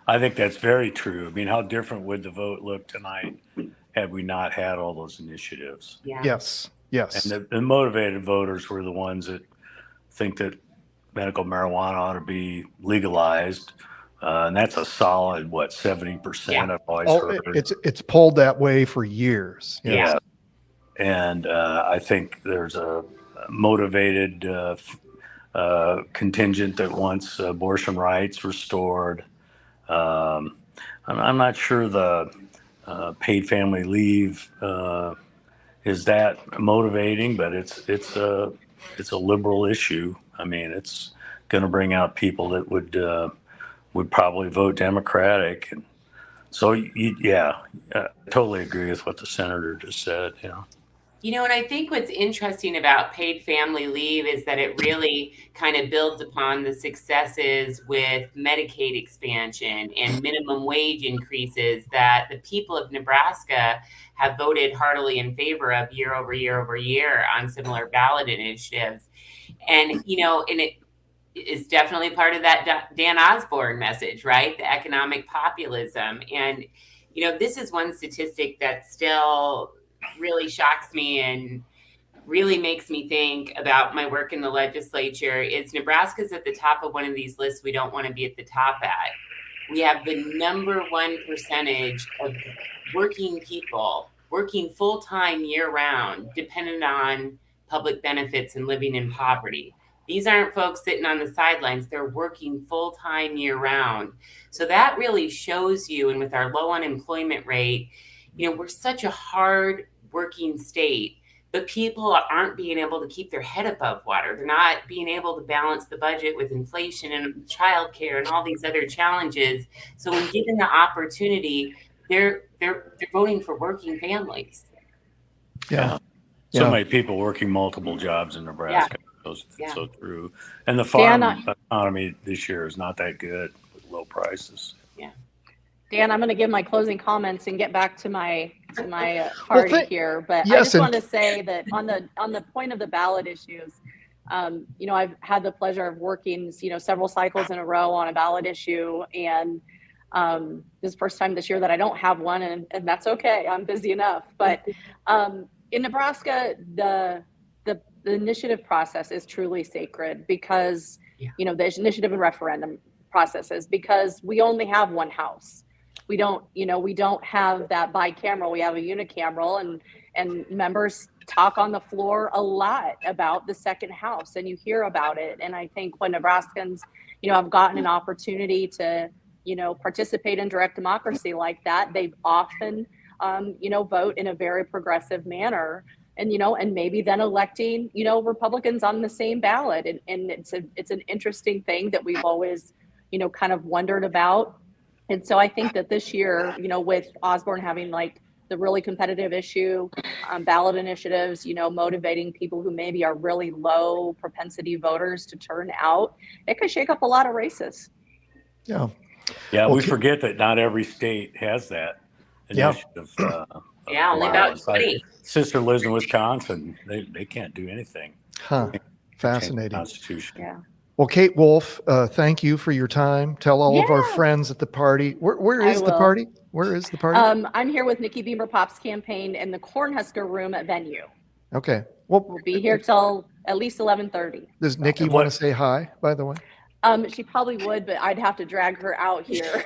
I think that's very true. I mean, how different would the vote look tonight had we not had all those initiatives? Yeah. Yes. And the motivated voters were the ones that think that medical marijuana ought to be legalized. And that's a solid, 70%? I've always heard. It's pulled that way for years. Yeah. And I think there's a motivated contingent that wants abortion rights restored. I'm not sure the paid family leave is that motivating, but it's a liberal issue. I mean, it's going to bring out people that would probably vote Democratic. And so, I totally agree with what the senator just said. And I think what's interesting about paid family leave is that it really kind of builds upon the successes with Medicaid expansion and minimum wage increases that the people of Nebraska have voted heartily in favor of year over year over year on similar ballot initiatives. And, and it is definitely part of that Dan Osborne message, right? The economic populism. And, this is one statistic that still really shocks me and really makes me think about my work in the legislature is Nebraska's at the top of one of these lists we don't want to be at the top at. We have the number one percentage of working people working full-time year-round, dependent on public benefits and living in poverty. These aren't folks sitting on the sidelines. They're working full-time year-round. So that really shows you, and with our low unemployment rate, we're such a hard working state, but people aren't being able to keep their head above water. They're not being able to balance the budget with inflation and childcare and all these other challenges. So when given the opportunity, they're voting for working families. Yeah. So many people working multiple jobs in Nebraska. Yeah. So true. And the farm Dan, economy this year is not that good with low prices. Dan, I'm going to give my closing comments and get back to my party here. But I just want to say that on the point of the ballot issues, I've had the pleasure of working, several cycles in a row on a ballot issue, and this is the first time this year that I don't have one, and that's okay. I'm busy enough. But in Nebraska, the initiative process is truly sacred because the initiative and referendum processes, because we only have one house. We don't have that bicameral. We have a unicameral, and members talk on the floor a lot about the second house, and you hear about it. And I think when Nebraskans, have gotten an opportunity to, participate in direct democracy like that, they've often, vote in a very progressive manner. And, and maybe then electing, Republicans on the same ballot. And it's an interesting thing that we've always, kind of wondered about. And so I think that this year, with Osborne having like the really competitive issue, ballot initiatives, motivating people who maybe are really low propensity voters to turn out, it could shake up a lot of races. Yeah. Yeah. We forget that not every state has that initiative. Only about 20. Sister lives in Wisconsin. They can't do anything. Fascinating. Constitution. Yeah. Well, Kate Wolf, thank you for your time. Tell all of our friends at the party. Where is the party? Where is the party? I'm here with Nikki Beamer Pop's campaign in the Cornhusker room at Venue. Okay. Well, we'll be here till at least 11:30. Does Nikki want to say hi, by the way? She probably would, but I'd have to drag her out here.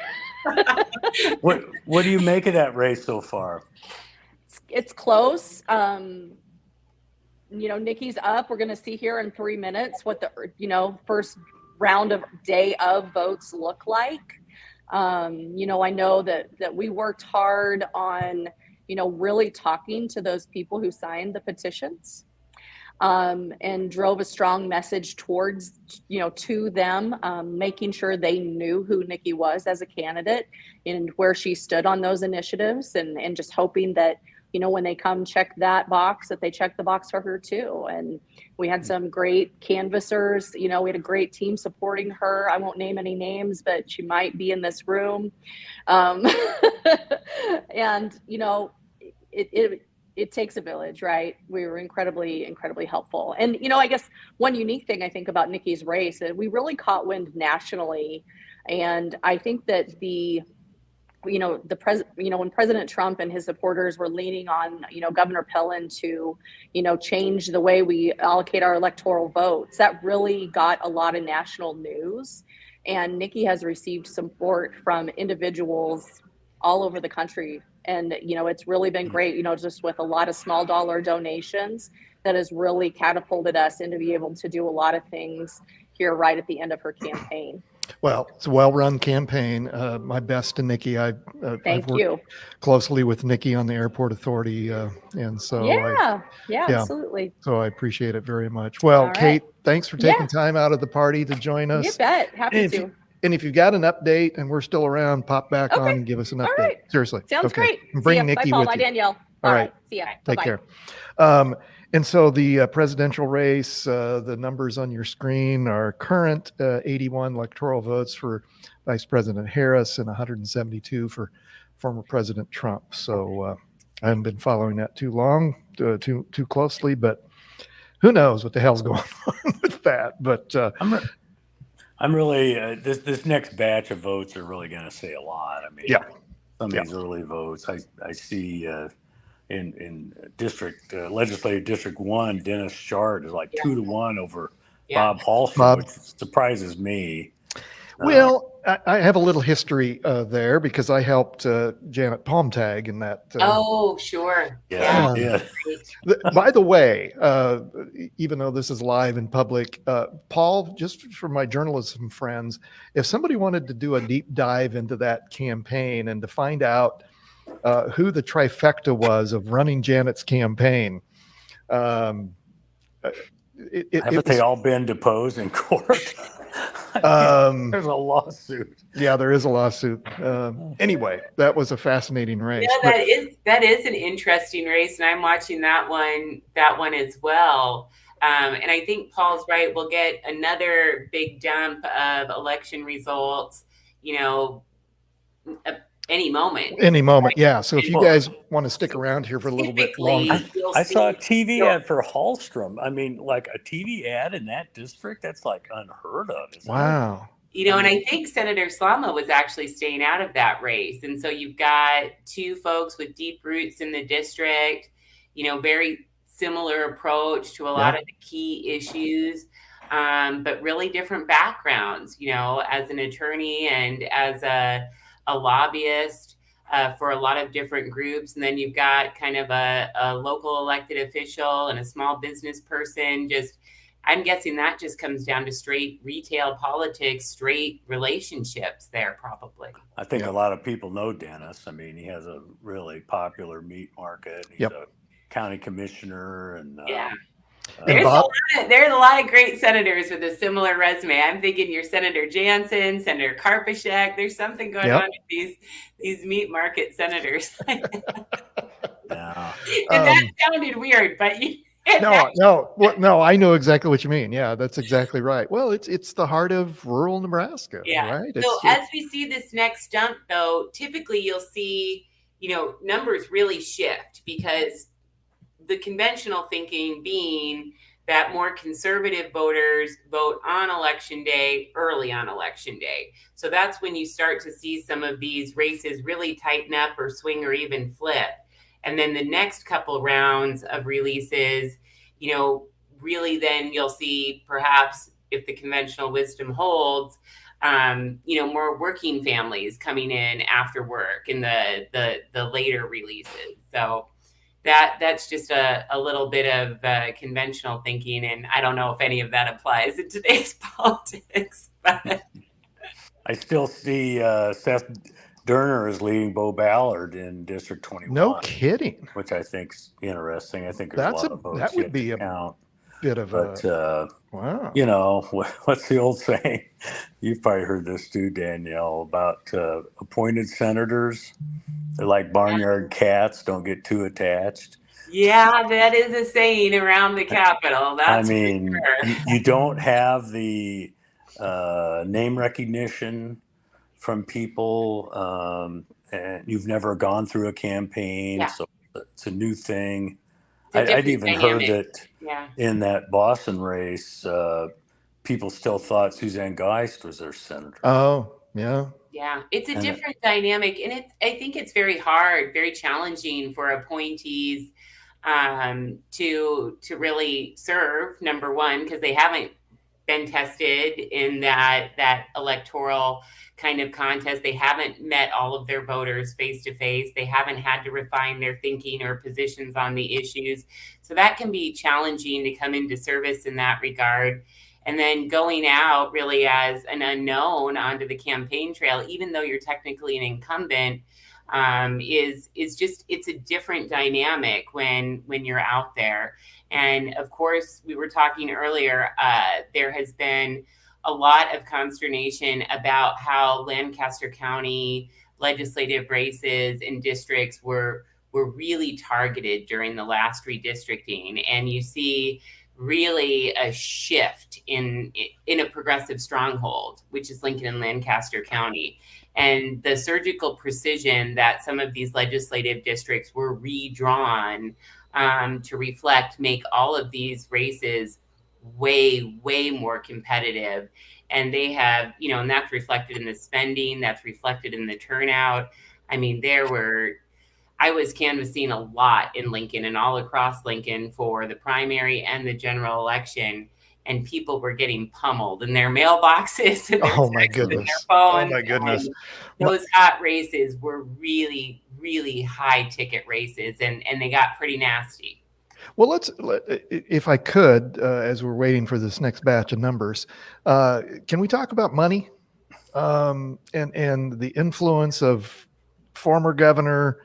What do you make of that race so far? It's close. Nikki's up. We're going to see here in 3 minutes what the, first round of day of votes look like. I know that we worked hard on, really talking to those people who signed the petitions, and drove a strong message towards, to them, making sure they knew who Nikki was as a candidate and where she stood on those initiatives, and just hoping that, when they come check that box, that they check the box for her too. And we had some great canvassers, we had a great team supporting her. I won't name any names, but she might be in this room. And, it takes a village, right? We were incredibly, incredibly helpful. And, I guess one unique thing I think about Nikki's race is we really caught wind nationally. And I think that when President Trump and his supporters were leaning on, Governor Pellin to, change the way we allocate our electoral votes, that really got a lot of national news. And Nikki has received support from individuals all over the country. And, it's really been great, just with a lot of small dollar donations that has really catapulted us into be able to do a lot of things here right at the end of her campaign. Well, it's a well-run campaign. My best to Nikki. I've worked closely with Nikki on the Airport Authority, and so absolutely. So I appreciate it very much. Well, Kate, thanks for taking time out of the party to join us. You bet. Happy to. And if you've got an update and we're still around, pop back on and give us an update. All right. Seriously. Sounds great. And bring Nikki Bye, Paul. with Bye, you. Danielle. All right. See ya. Take Bye-bye. care. And so the presidential race, the numbers on your screen are current 81 electoral votes for Vice President Harris and 172 for former President Trump. So I haven't been following that too long, too closely, but who knows what the hell's going on with that. But I'm really this next batch of votes are really going to say a lot. I mean, Yeah. some of these early votes, I see in district legislative district 1, Dennis Shart is like 2-1 over Bob Hallstrom, which surprises me. Well, I have a little history there because I helped Janet Palmtag in that. Oh, sure. Yeah. By the way, even though this is live in public, Paul, just for my journalism friends, if somebody wanted to do a deep dive into that campaign and to find out who the trifecta was of running Janet's campaign, Haven't they all been deposed in court? There's a lawsuit. Yeah, there is a lawsuit. Anyway, that was a fascinating race. Yeah, that is an interesting race, and I'm watching that one as well. And I think Paul's right. We'll get another big dump of election results, any moment. Yeah. So if you guys want to stick around here for a little bit longer. I saw a TV ad for Hallstrom. I mean, like a TV ad in that district, that's like unheard of. Wow. And I think Senator Slama was actually staying out of that race. And so you've got two folks with deep roots in the district, very similar approach to a lot of the key issues, but really different backgrounds, as an attorney and as a lobbyist for a lot of different groups. And then you've got kind of a local elected official and a small business person. I'm guessing that just comes down to straight retail politics, straight relationships there, probably. I think a lot of people know Dennis. I mean, he has a really popular meat market. He's a county commissioner. And there's a lot of great senators with a similar resume. I'm thinking your Senator Jansen, Senator Karpashek. There's something going on with these meat market senators. And that sounded weird, but No, I know exactly what you mean. Yeah, that's exactly right. Well, it's the heart of rural Nebraska, right? So as we see this next dump, though, typically you'll see, numbers really shift because the conventional thinking being that more conservative voters vote on election day, early on election day. So that's when you start to see some of these races really tighten up or swing or even flip. And then the next couple rounds of releases, really then you'll see perhaps if the conventional wisdom holds, more working families coming in after work in the later releases. So that's just a little bit of conventional thinking. And I don't know if any of that applies in today's politics, but I still see Seth Durner is leading Bo Ballard in District 21. No kidding. Which I think's interesting. I think there's a lot of votes that would be a bit of wow. What's the old saying? You've probably heard this too, Danielle, about appointed senators. They're like barnyard cats, don't get too attached. Yeah, that is a saying around the Capitol. That's you don't have the name recognition from people, and you've never gone through a campaign, so it's a new thing. I'd even heard that in that Boston race, people still thought Suzanne Geist was their senator. Oh, yeah. Yeah, it's a different dynamic, and I think it's very hard, very challenging for appointees to really serve. Number one, because they haven't been tested in that electoral kind of contest. They haven't met all of their voters face to face. They haven't had to refine their thinking or positions on the issues. So that can be challenging to come into service in that regard. And then going out really as an unknown onto the campaign trail, even though you're technically an incumbent, is it's a different dynamic when you're out there. And of course, we were talking earlier, there has been a lot of consternation about how Lancaster County legislative races and districts were were really targeted during the last redistricting. And you see really a shift in a progressive stronghold, which is Lincoln and Lancaster County. And the surgical precision that some of these legislative districts were redrawn to reflect make all of these races way, way more competitive. And they have, and that's reflected in the spending, that's reflected in the turnout. I mean, I was canvassing a lot in Lincoln and all across Lincoln for the primary and the general election, and people were getting pummeled in their mailboxes and their Oh my texts and their goodness. phones. Oh my goodness. And those hot races were really, really high ticket races, and they got pretty nasty. Well, if I could, as we're waiting for this next batch of numbers, can we talk about money and the influence of former governor,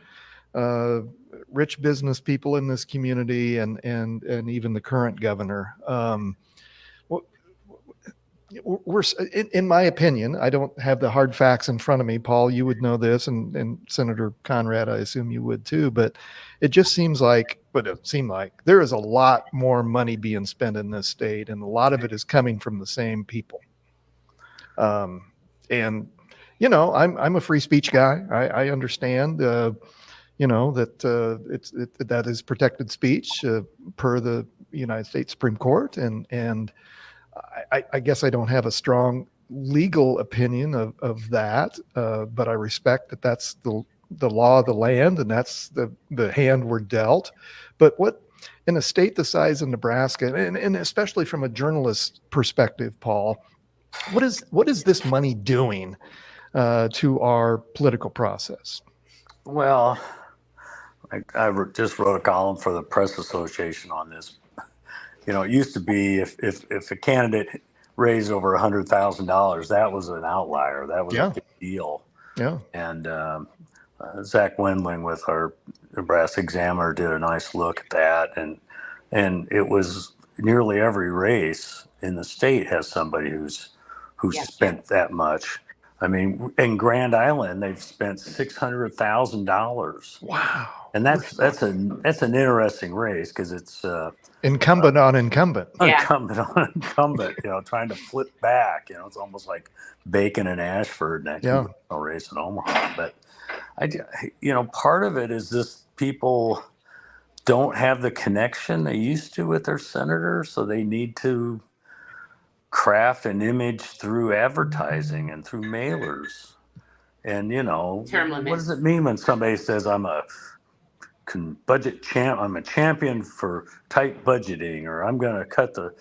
rich business people in this community, and even the current governor? We're, in my opinion, I don't have the hard facts in front of me. Paul, you would know this, and Senator Conrad, I assume you would too. But it just seems like, there is a lot more money being spent in this state, and a lot of it is coming from the same people. And I'm a free speech guy. I understand, that that is protected speech per the United States Supreme Court, and I guess I don't have a strong legal opinion of that, but I respect that that's the law of the land, and that's the hand we're dealt. But what, in a state the size of Nebraska, and especially from a journalist perspective, Paul, what is this money doing to our political process? Well, I just wrote a column for the Press Association on this. It used to be if a candidate raised over $100,000, that was an outlier. That was a big deal. Yeah. And Zach Wendling with our Nebraska Examiner did a nice look at that, and it was nearly every race in the state has somebody who's spent that much. I mean, in Grand Island, they've spent $600,000. Wow. And that's an interesting race because it's incumbent on incumbent. Incumbent on incumbent, trying to flip back. It's almost like Bacon and Ashford, that congressional race in Omaha. But part of it is this: people don't have the connection they used to with their senator, so they need to craft an image through advertising and through mailers. And what does it mean when somebody says I'm a champion for tight budgeting, or I'm going to cut the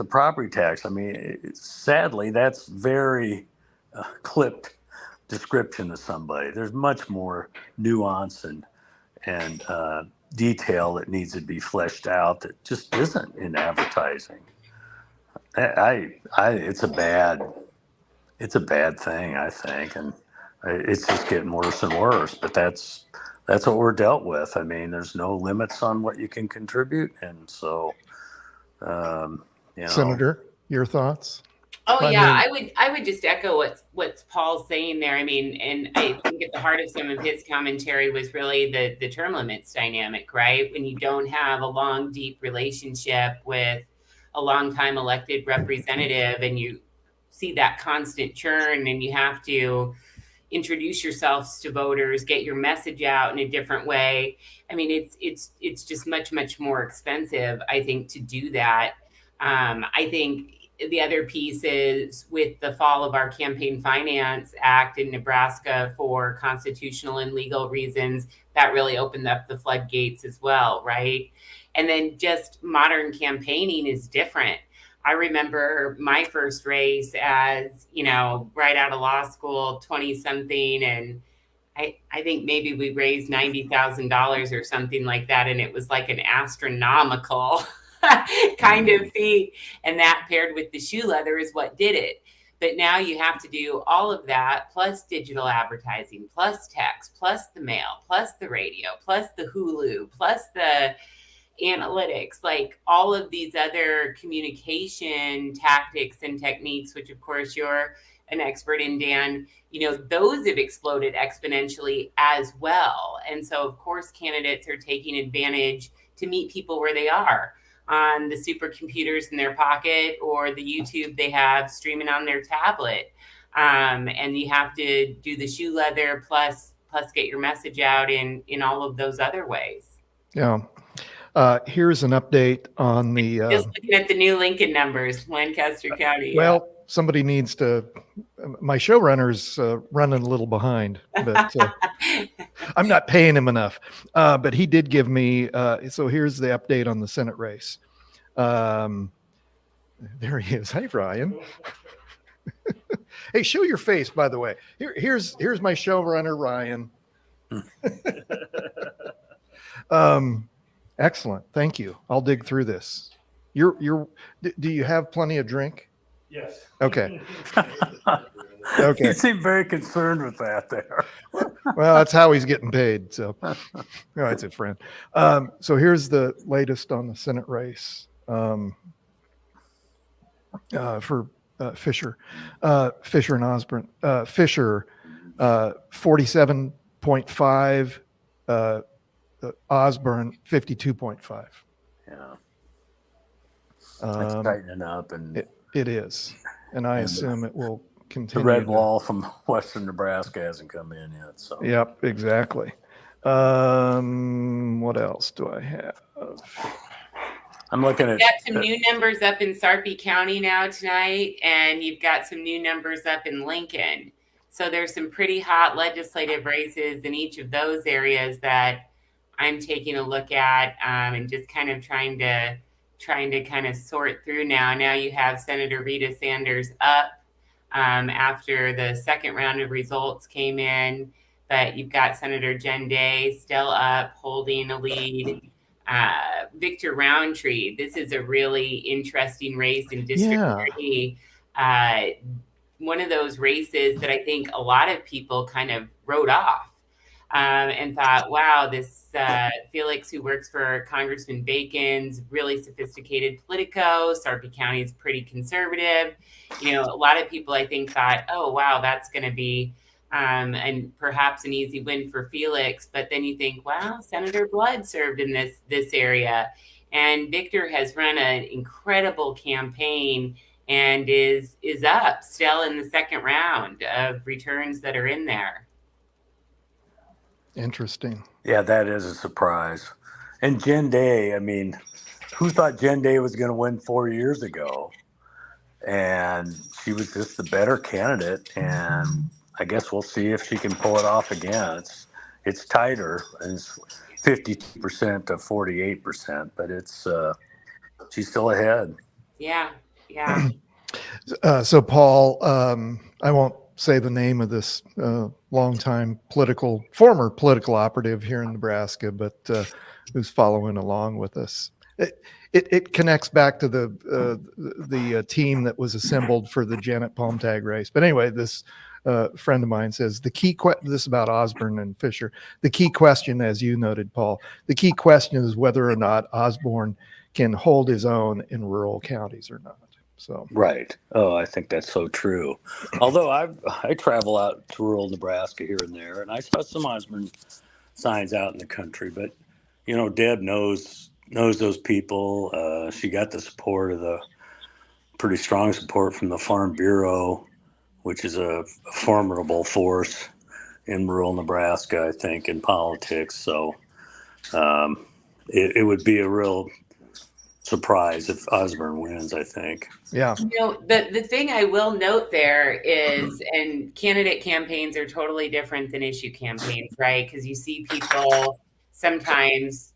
property tax? I mean, sadly, that's very clipped description of somebody. There's much more nuance and detail that needs to be fleshed out that just isn't in advertising. It's a bad thing, I think, and it's just getting worse and worse. But that's what we're dealt with. I mean, there's no limits on what you can contribute, and so, Senator, your thoughts? Oh yeah, I would just echo what's Paul's saying there. I mean, and I think at the heart of some of his commentary was really the term limits dynamic, right? When you don't have a long, deep relationship with a longtime elected representative, and you see that constant churn, and you have to introduce yourselves to voters, get your message out in a different way. I mean, it's just much, much more expensive, I think, to do that. I think the other piece is with the fall of our Campaign Finance Act in Nebraska for constitutional and legal reasons, that really opened up the floodgates as well, right? And then just modern campaigning is different. I remember my first race as, right out of law school, 20 something. And I think maybe we raised $90,000 or something like that. And it was like an astronomical kind of feat. And that paired with the shoe leather is what did it. But now you have to do all of that, plus digital advertising, plus text, plus the mail, plus the radio, plus the Hulu, plus the analytics, like all of these other communication tactics and techniques, which of course you're an expert in, Dan, those have exploded exponentially as well. And so, of course, candidates are taking advantage to meet people where they are, on the supercomputers in their pocket or the YouTube they have streaming on their tablet. And you have to do the shoe leather plus get your message out in all of those other ways. Yeah. Here's an update on the. Just looking at the new Lincoln numbers, Lancaster County. Well, somebody needs to. My showrunner's running a little behind, but I'm not paying him enough. But he did give me. So here's the update on the Senate race. There he is. Hey, Ryan. Hey, show your face, by the way. Here's my showrunner, Ryan. Excellent. Thank you. I'll dig through this. Do you have plenty of drink? Yes. Okay. Okay. You seem very concerned with that there. Well, that's how he's getting paid. So, that's it, friend. So here's the latest on the Senate race for Fisher and Osborne. Fisher, 47.5. Osborne, 52.5. Yeah. It's tightening up, and it is, and I assume it will continue. The red wall from western Nebraska hasn't come in yet. So. Yep, exactly. What else do I have? I'm looking at. You've got some new numbers up in Sarpy County now tonight, and you've got some new numbers up in Lincoln. So there's some pretty hot legislative races in each of those areas that I'm taking a look at, and just kind of trying to kind of sort through now. Now you have Senator Rita Sanders up after the second round of results came in, but you've got Senator Jen Day still up, holding a lead. Victor Roundtree, this is a really interesting race in District 30. One of those races that I think a lot of people kind of wrote off and thought, wow, this Felix, who works for Congressman Bacon's really sophisticated Politico, Sarpy County is pretty conservative. A lot of people, I think, thought, oh, wow, that's going to be and perhaps an easy win for Felix. But then you think, wow, Senator Blood served in this area. And Victor has run an incredible campaign and is up still in the second round of returns that are in there. Interesting. Yeah, that is a surprise. And Jen Day, I mean, who thought Jen Day was going to win 4 years ago? And she was just the better candidate. And I guess we'll see if she can pull it off again. It's tighter, and it's 52% to 48%, but she's still ahead. Yeah. So Paul, I won't say the name of this longtime former political operative here in Nebraska, but who's following along with us. It connects back to the team that was assembled for the Janet Palmtag race. But anyway, this friend of mine says this is about Osborne and Fisher. The key question, as you noted, Paul, the key question is whether or not Osborne can hold his own in rural counties or not. So right. Oh, I think that's so true. Although I travel out to rural Nebraska here and there, and I saw some Osborne signs out in the country. But Deb knows those people. She got the support of pretty strong support from the Farm Bureau, which is a formidable force in rural Nebraska, I think, in politics. So it would be a real surprise if Osborne wins, I think. Yeah. The thing I will note there is, and candidate campaigns are totally different than issue campaigns, right? Because you see people sometimes,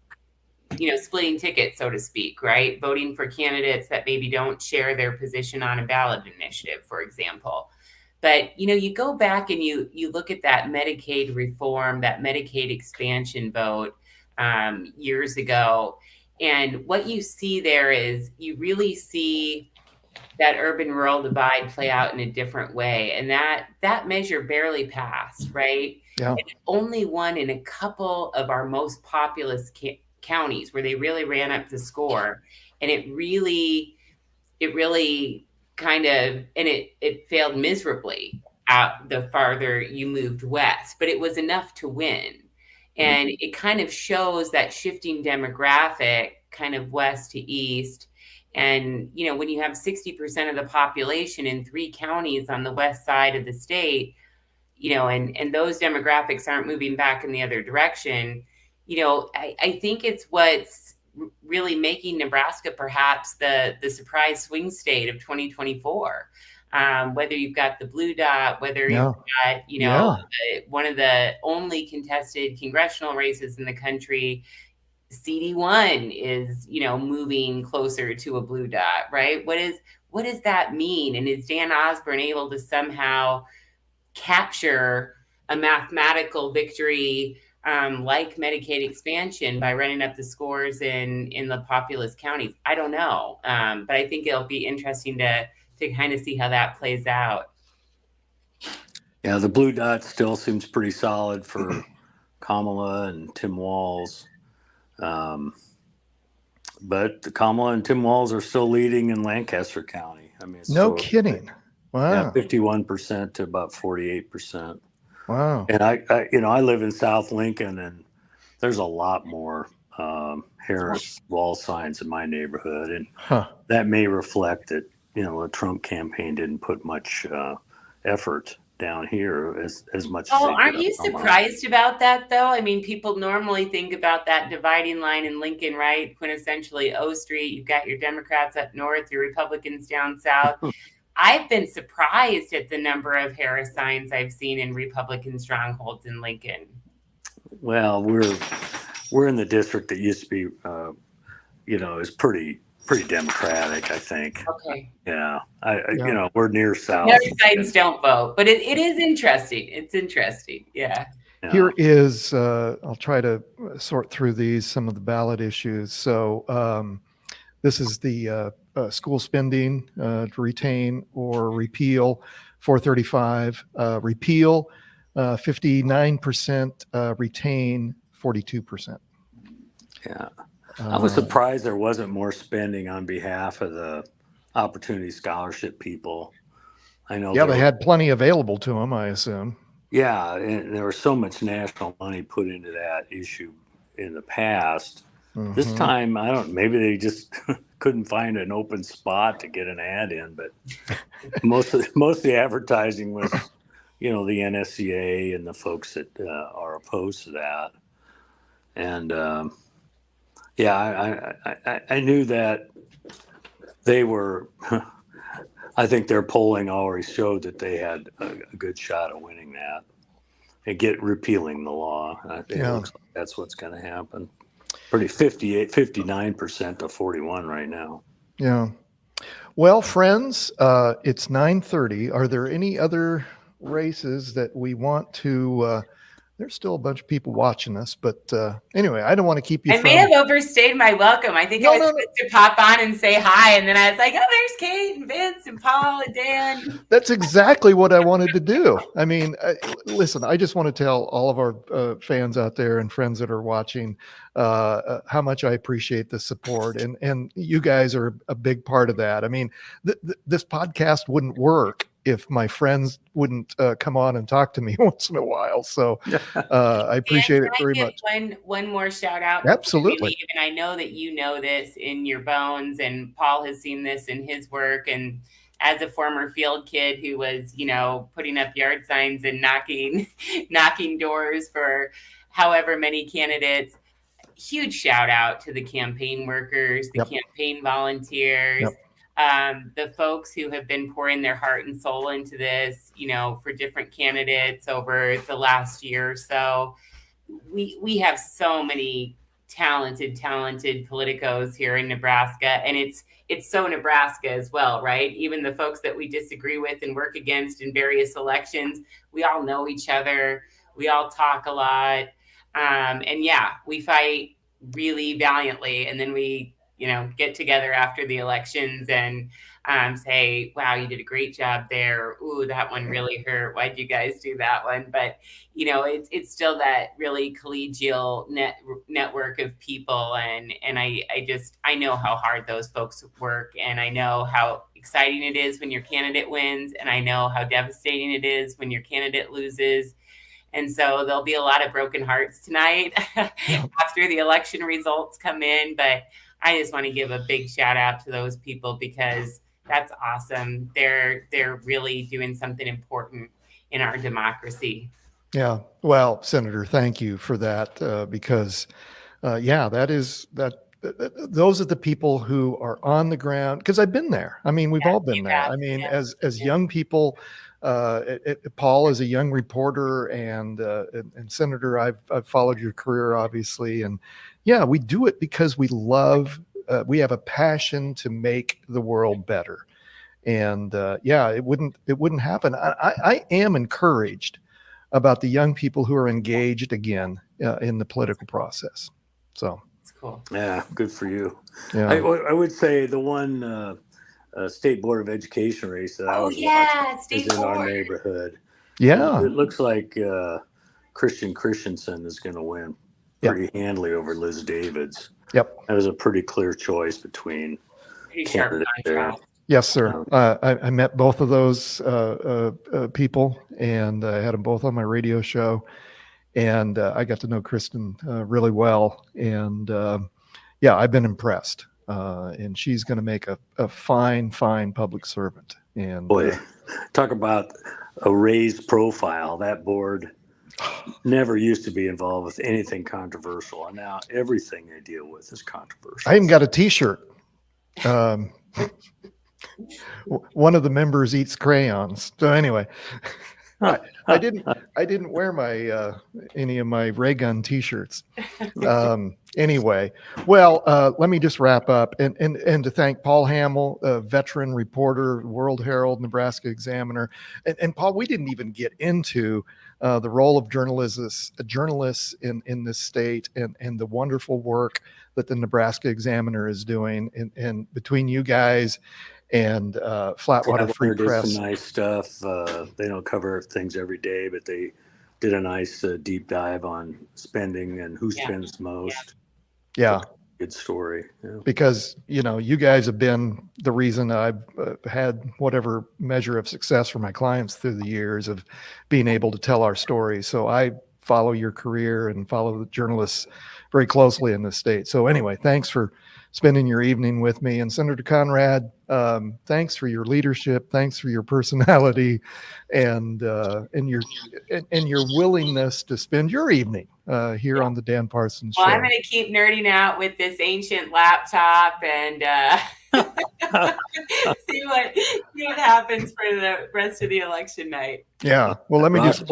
splitting tickets, so to speak, right? Voting for candidates that maybe don't share their position on a ballot initiative, for example. But, you go back and you look at that Medicaid reform, that Medicaid expansion vote years ago. And what you see there is you really see that urban-rural divide play out in a different way. And that measure barely passed, right? Yeah. And it only won in a couple of our most populous counties where they really ran up the score. And it really kind of, and it failed miserably out the farther you moved west, but it was enough to win. And it kind of shows that shifting demographic kind of west to east. And, you know, when you have 60% of the population in 3 counties on the west side of the state, you know, and those demographics aren't moving back in the other direction, you know, I think it's what's really making Nebraska perhaps the surprise swing state of 2024. Whether you've got the blue dot, whether you've got, you know, one of the only contested congressional races in the country, CD1 is, you know, moving closer to a blue dot, right? What does that mean? And is Dan Osborne able to somehow capture a mathematical victory like Medicaid expansion by running up the scores in the populous counties? I don't know, but I think it'll be interesting to kind of see how that plays out. Yeah, the blue dot still seems pretty solid for Kamala and Tim Walz. But the Kamala and Tim Walz are still leading in Lancaster County. I mean, it's No kidding. Wow. Yeah, 51% to about 48%. Wow. And I live in South Lincoln, and there's a lot more Harris wall signs in my neighborhood, and that may reflect that, you know, the Trump campaign didn't put much effort down here as much. Oh, aren't you surprised about that, though? I mean, people normally think about that dividing line in Lincoln, right? Quintessentially O Street. You've got your Democrats up north, your Republicans down south. I've been surprised at the number of Harris signs I've seen in Republican strongholds in Lincoln. Well, we're in the district that used to be, you know, is pretty Democratic, I think. Okay. Yeah. You know, we're near South. Harris signs don't vote, but it is interesting. It's interesting. Yeah. Here is, I'll try to sort through these, some of the ballot issues. So this is the school spending, to retain or repeal, 435, repeal, 59%, retain, 42%. Yeah. I was surprised there wasn't more spending on behalf of the Opportunity Scholarship people. I know. Yeah, they had plenty available to them, I assume. Yeah, and there was so much national money put into that issue in the past. Mm-hmm. This time, maybe they just couldn't find an open spot to get an ad in, but most of the advertising was, you know, the NSCA and the folks that are opposed to that. And I knew that they were. I think their polling already showed that they had a good shot at winning that and repealing the law. I think it looks like that's what's going to happen. Pretty 59% to 41 right now. Yeah. Well, friends, it's 9:30. Are there any other races that we want to? There's still a bunch of people watching us, but anyway, I don't want to keep you. I may have overstayed my welcome. I think I was supposed to pop on and say hi, and then I was like, "Oh, there's Kate and Vince and Paul and Dan." That's exactly what I wanted to do. I mean, listen, I just want to tell all of our fans out there and friends that are watching how much I appreciate the support, and you guys are a big part of that. I mean, this podcast wouldn't work if my friends wouldn't come on and talk to me once in a while. So I appreciate it very much. One more shout out. Absolutely. And I know that you know this in your bones, and Paul has seen this in his work. And as a former field kid who was, you know, putting up yard signs and knocking doors for however many candidates, huge shout out to the campaign workers, the campaign volunteers. The folks who have been pouring their heart and soul into this, you know, for different candidates over the last year or so. We have so many talented politicos here in Nebraska, and it's so Nebraska as well, right? Even the folks that we disagree with and work against in various elections, we all know each other. We all talk a lot. And we fight really valiantly, and then we get together after the elections and say, wow, you did a great job there. Ooh, that one really hurt. Why'd you guys do that one? But, it's still that really collegial network of people. And I know how hard those folks work. And I know how exciting it is when your candidate wins. And I know how devastating it is when your candidate loses. And so there'll be a lot of broken hearts tonight after the election results come in. But I just want to give a big shout out to those people because that's awesome. They're really doing something important in our democracy. Yeah. Well, Senator, thank you for that because, those are the people who are on the ground because I've been there. I mean, we've all been there. I mean, as young people, Paul is a young reporter and Senator, I've followed your career obviously. And yeah, we do it because we love, we have a passion to make the world better. And it wouldn't happen. I am encouraged about the young people who are engaged again in the political process. So it's cool. Yeah, good for you. Yeah. I would say the one State Board of Education race that I was watching is in our neighborhood. Yeah. It looks like Christian Christensen is going to win pretty handily over Liz Davids. Yep. That was a pretty clear choice between candidates there. Yes, sir. I met both of those people, and I had them both on my radio show, and I got to know Kristen really well, and I've been impressed. And she's going to make a fine public servant. And boy, talk about a raised profile. That board never used to be involved with anything controversial, and now everything they deal with is controversial. I even got a T-shirt. One of the members eats crayons. So anyway, I didn't wear my any of my ray gun T-shirts. Anyway, well, let me just wrap up and to thank Paul Hamill, a veteran reporter, World Herald, Nebraska Examiner, and Paul, we didn't even get into the role of journalists in this state and the wonderful work that the Nebraska Examiner is doing, and between you guys and Flatwater Free Press. Some nice stuff. They don't cover things every day, but they did a nice deep dive on spending and who spends most. Yeah. Good story. Yeah. Because, you guys have been the reason I've had whatever measure of success for my clients through the years of being able to tell our story. So I follow your career and follow the journalists very closely in this state. So anyway, thanks for spending your evening with me. And Senator Conrad, thanks for your leadership. Thanks for your personality and your willingness to spend your evening here on the Dan Parsons Show. Well, I'm going to keep nerding out with this ancient laptop and see what happens for the rest of the election night. Yeah. Well, let me just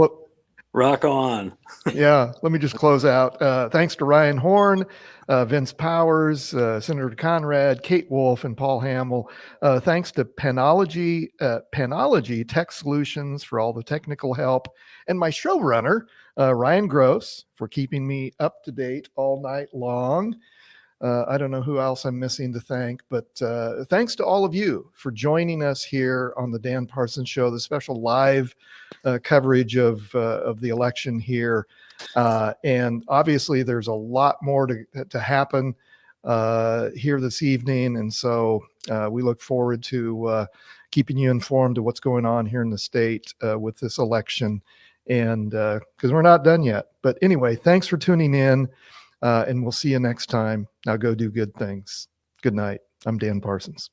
rock on. Yeah. Let me just close out. Thanks to Ryan Horn, Vince Powers, Senator Conrad, Kate Wolf, and Paul Hamill. Thanks to Penology Tech Solutions for all the technical help, and my showrunner, Ryan Gross, for keeping me up to date all night long. I don't know who else I'm missing to thank, but thanks to all of you for joining us here on the Dan Parsons Show, the special live coverage of the election here. And obviously there's a lot more to happen here this evening. And so we look forward to keeping you informed of what's going on here in the state with this election. And because we're not done yet. But anyway, thanks for tuning in. And we'll see you next time. Now go do good things. Good night. I'm Dan Parsons.